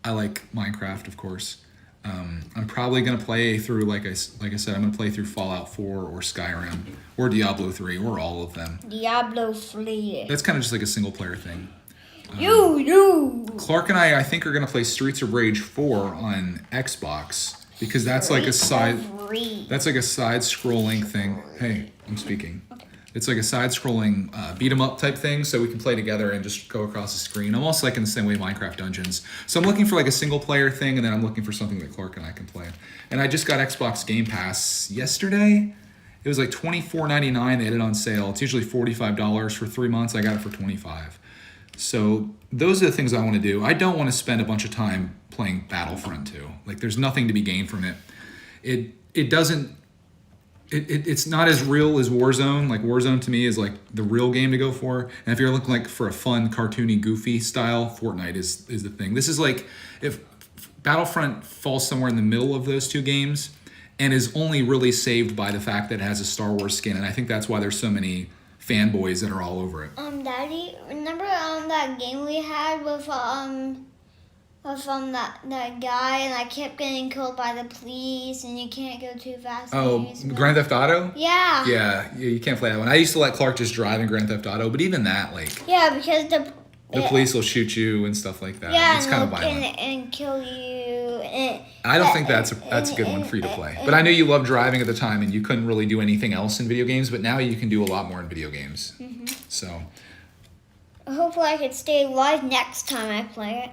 I like Minecraft, of course. I'm probably gonna play through, like I said, I'm gonna play through Fallout 4 or Skyrim or Diablo 3 or all of them. Diablo 3. That's kind of just like a single player thing. Clark and I think, are gonna play Streets of Rage 4 on Xbox because that's like a side scrolling thing. Hey, I'm speaking. Okay. It's like a side-scrolling beat 'em up type thing, so we can play together and just go across the screen. Almost like in the same way Minecraft Dungeons. So I'm looking for like a single-player thing, and then I'm looking for something that Clark and I can play. And I just got Xbox Game Pass yesterday. It was like $24.99. They had it on sale. It's usually $45 for 3 months. I got it for $25. So those are the things I want to do. I don't want to spend a bunch of time playing Battlefront 2. Like, there's nothing to be gained from it. It doesn't. It's not as real as Warzone. Like, Warzone to me is like the real game to go for. And if you're looking like for a fun, cartoony, goofy style, Fortnite is the thing. This is like, if Battlefront falls somewhere in the middle of those two games and is only really saved by the fact that it has a Star Wars skin. And I think that's why there's so many fanboys that are all over it. Daddy, remember that game we had with that guy, and I kept getting killed by the police, and you can't go too fast. Oh, Grand Theft Auto? Yeah. Yeah, you can't play that one. I used to let Clark just drive in Grand Theft Auto, but even that, like... Yeah, because the police will shoot you and stuff like that. Yeah, it's kind of violent. And kill you. I don't think that's a good one for you to play. But I knew you loved driving at the time, and you couldn't really do anything else in video games, but now you can do a lot more in video games. Mm-hmm. So... Hopefully I can stay alive next time I play it.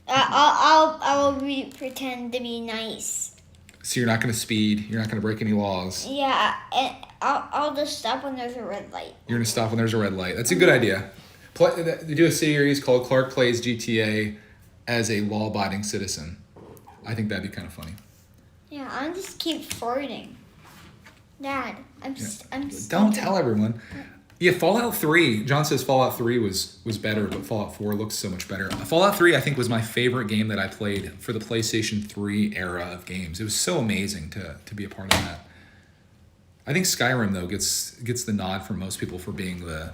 I'll pretend to be nice. So you're not going to speed. You're not going to break any laws. Yeah, and I'll just stop when there's a red light. You're going to stop when there's a red light. That's a good idea. They do a series called Clark Plays GTA as a law-abiding citizen. I think that'd be kind of funny. Yeah, I'll just keep farting. Dad, I'm Don't tell everyone. Yeah, Fallout 3. John says Fallout 3 was better, but Fallout 4 looks so much better. Fallout 3, I think, was my favorite game that I played for the PlayStation 3 era of games. It was so amazing to be a part of that. I think Skyrim, though, gets the nod from most people for being the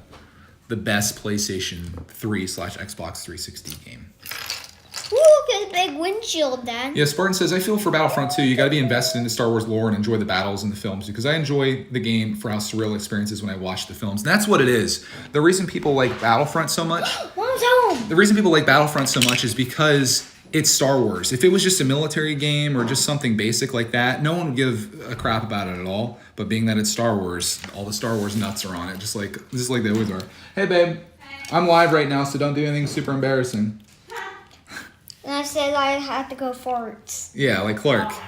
best PlayStation 3/Xbox 360 game. Ooh, look at the big windshield, Dad. Yeah, Spartan says, I feel for Battlefront 2, you got to be invested into Star Wars lore and enjoy the battles and the films, because I enjoy the game for how surreal experiences when I watch the films. And that's what it is. The reason people like Battlefront so much... Mom's home! The reason people like Battlefront so much is because it's Star Wars. If it was just a military game or just something basic like that, no one would give a crap about it at all. But being that it's Star Wars, all the Star Wars nuts are on it, just like they always are. Hey, babe. I'm live right now, so don't do anything super embarrassing. And I said I had to go farts. Yeah, like Clark. Oh my gosh,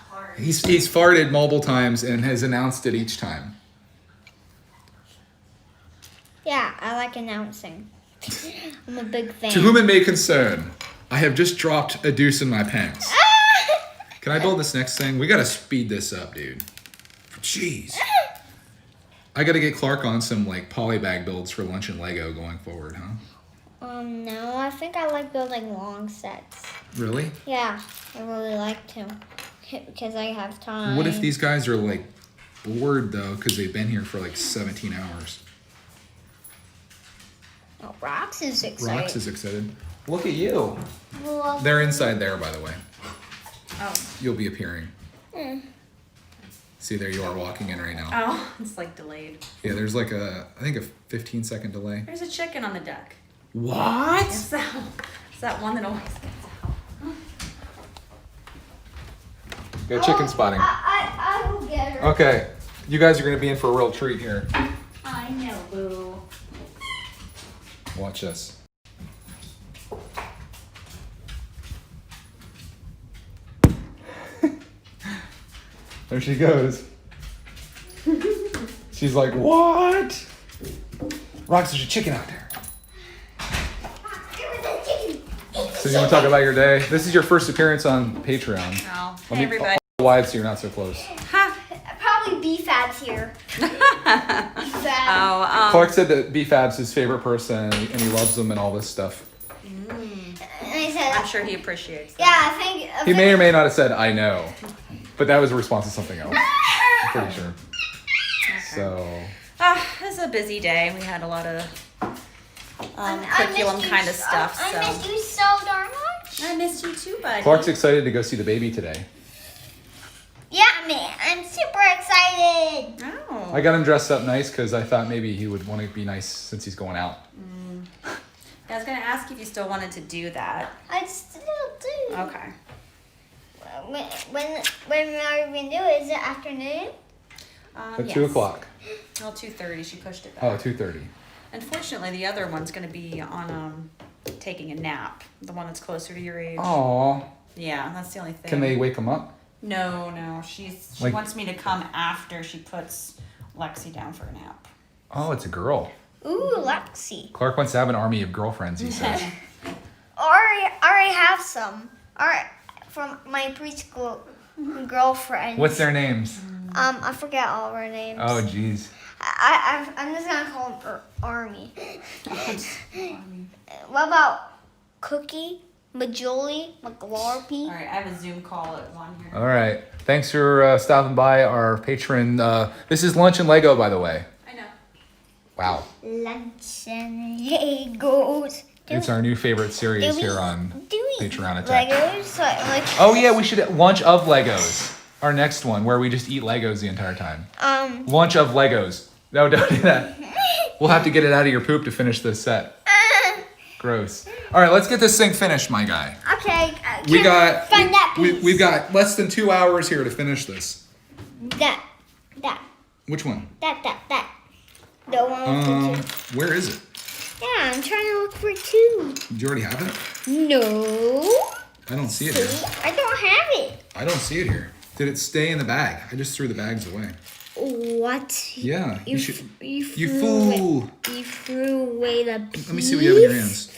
Clark. He's farted multiple times and has announced it each time. Yeah, I like announcing. I'm a big fan. To whom it may concern, I have just dropped a deuce in my pants. Can I build this next thing? We gotta speed this up, dude. Jeez. I gotta get Clark on some like polybag builds for lunch and Lego going forward, huh? No, I think I like building long sets. Really? Yeah, I really like to, because I have time. What if these guys are like bored though, because they've been here for like 17 hours? Oh, Rox is excited. Rox is excited. Look at you. Well, they're inside there, by the way. Oh. You'll be appearing. See, there you are walking in right now. Oh, it's like delayed. Yeah, there's like I think a 15-second delay. There's a chicken on the deck. What? It's that one that always gets out. Go chicken spotting. I will get her. Okay. You guys are gonna be in for a real treat here. I know, boo. Watch this. There she goes. She's like, what? Rox, there's a chicken out there. So you want to talk about your day? This is your first appearance on Patreon. Oh, Let hey, me everybody. wide so you're not so close. Ha. Probably BFAB's here. BFAB. Oh, Clark said that BFAB's his favorite person and he loves them and all this stuff. And I said, I'm sure he appreciates that. yeah, I think. He may or may not have said, I know. But that was a response to something else. I'm pretty sure. Okay. So, It was a busy day. We had a lot of curriculum kind of stuff. I So missed you so darn much. I missed you too, buddy. Clark's excited to go see the baby today. Yeah, man, I'm super excited. Oh. I got him dressed up nice because I thought maybe he would want to be nice since he's going out. I was gonna ask if you still wanted to do that. I still do. Okay. When are we gonna do it? Is it afternoon? At 2 o'clock. Well, 2:30. She pushed it back. Oh, 2:30. Unfortunately, the other one's gonna be on taking a nap. The one that's closer to your age. Aw. Yeah, that's the only thing. Can they wake him up? No. She Like- wants me to come after she puts Lexi down for a nap. Oh, it's a girl. Ooh, Lexi. Clark wants to have an army of girlfriends, he says. Already have some. Alright, from my preschool girlfriend. What's their names? I forget all of her names. Oh, jeez. I'm just gonna call them Army. What about Cookie, Majoli, McLarpy? All right, I have a Zoom call at 1 here. All right. Thanks for stopping by, our patron. This is Lunch and Lego, by the way. I know. Wow. Lunch and Legos. It's our new favorite series here on Patreon Attack. Legos? Like, Oh, yeah, we should Lunch of Legos. Our next one, where we just eat Legos the entire time. Lunch of Legos. No, don't do that. We'll have to get it out of your poop to finish this set. Gross. All right, let's get this thing finished, my guy. okay. We got find that piece. we've got less than 2 hours here to finish this. that. Which one? That. The one with the two. Where is it? Yeah, I'm trying to look for two. Do you already have it? No. I don't see it here. I don't have it. I don't see it here. Did it stay in the bag? I just threw the bags away. What? Yeah, You You fool! You threw away the piece. Let me see what you have in your hands.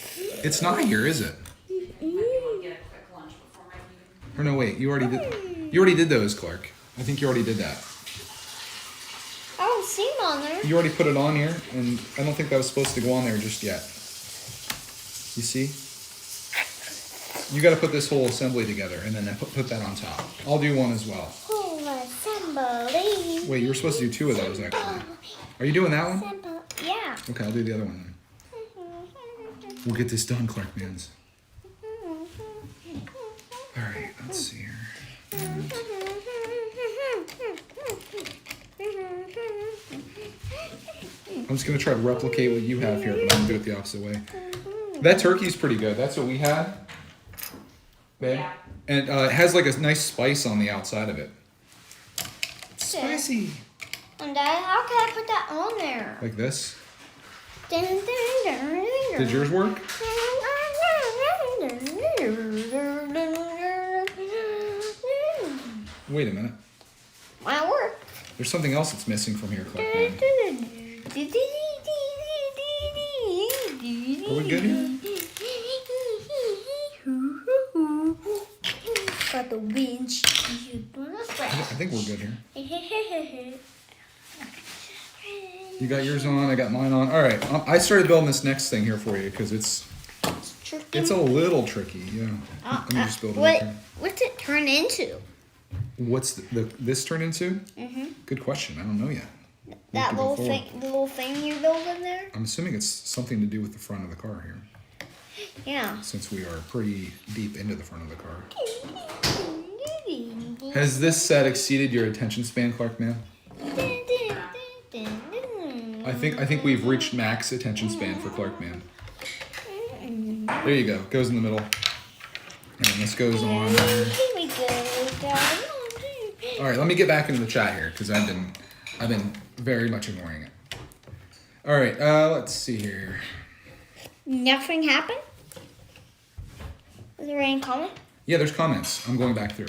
It's not here, is it? Get a quick lunch before my meeting. Or no, wait. You already did. You already did those, Clark. I think you already did that. I don't see it on there. You already put it on here, and I don't think that was supposed to go on there just yet. You see? You got to put this whole assembly together, and then put that on top. I'll do one as well. Whole assembly. Wait, you were supposed to do 2 of those, actually. Are you doing that one? Yeah. Okay, I'll do the other one then. We'll get this done, Clark Mans. All right, let's see here. I'm just gonna try to replicate what you have here, but I'm gonna do it the opposite way. That turkey's pretty good. That's what we had, babe. Yeah. And it has like a nice spice on the outside of it. Spicy. And Dad, how can I put that on there? Like this. Did Did yours work? Wait a minute. My work. There's something else that's missing from here, Clark Man. Are we good here? Got the windshield. I think we're good here. You got yours on, I got mine on. All right, I started building this next thing here for you because it's a little tricky. Yeah. Let me just build it up here. What's it turn into? What's this turn into? Good question. I don't know yet. That We'll little have to go thing, the little thing you build in there? I'm assuming it's something to do with the front of the car here, Yeah. since we are pretty deep into the front of the car. Has this set exceeded your attention span, Clark Man? I think we've reached max attention span for Clark Man. There you go. Goes in the middle. And then this goes on there. Here we go. All right, let me get back into the chat here because I've been I've been very much ignoring it. All right, let's see here. Nothing happened? Is there any comment? Yeah, there's comments. I'm going back through.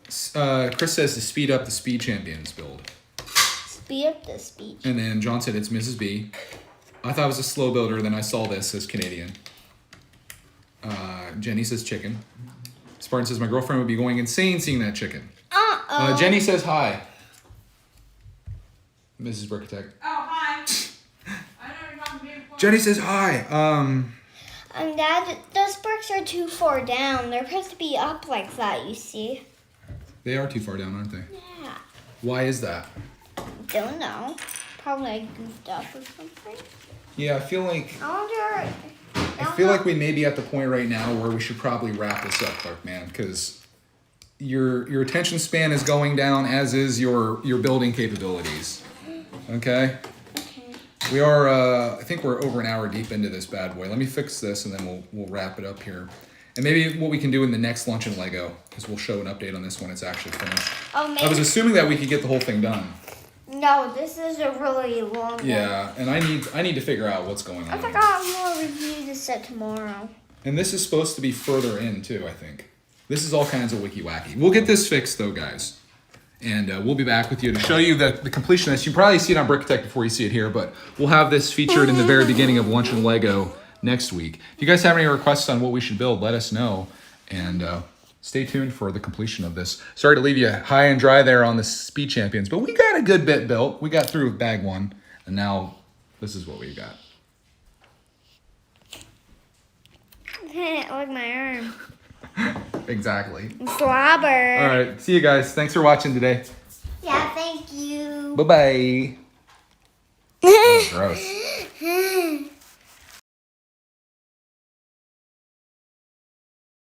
Chris says to speed up the Speed Champions build. Speed up the speech. And then John said it's Mrs. B. I thought it was a slow builder, then I saw this as Canadian. Jenny says chicken. Spartan says my girlfriend would be going insane seeing that chicken. Jenny says hi. Mrs. Brickatech. Oh, hi. I know you're talking to me before. Jenny says hi. Dad, those bricks are too far down. They're supposed to be up like that, you see. They are too far down, aren't they? Yeah. Why is that? Don't know. Probably I goofed up or something. Yeah, I feel like I like we may be at the point right now where we should probably wrap this up, Clark, man, because your attention span is going down, as is your building capabilities. Okay? We are I think we're over an hour deep into this bad boy. Let me fix this and then we'll wrap it up here. And maybe what we can do in the next Lunch and Lego is we'll show an update on this when it's actually finished. Oh, maybe. I was assuming that we could get the whole thing done. No, this is a really long one. Yeah, and I need to figure out what's going on. I forgot I'm gonna review this set tomorrow. And this is supposed to be further in too, I think. This is all kinds of wiki wacky. We'll get this fixed though, guys. And we'll be back with you to show you the completion of this. You probably see it on Brickatech before you see it here, but we'll have this featured in the very beginning of Lunch and Lego next week. If you guys have any requests on what we should build, let us know. And stay tuned for the completion of this. Sorry to leave you high and dry there on the Speed Champions, but we got a good bit built. We got through bag one, and now this is what we got. Like my arm. Exactly. Slobber. All right. See you guys. Thanks for watching today. Yeah, thank you. Bye-bye. Oh, gross.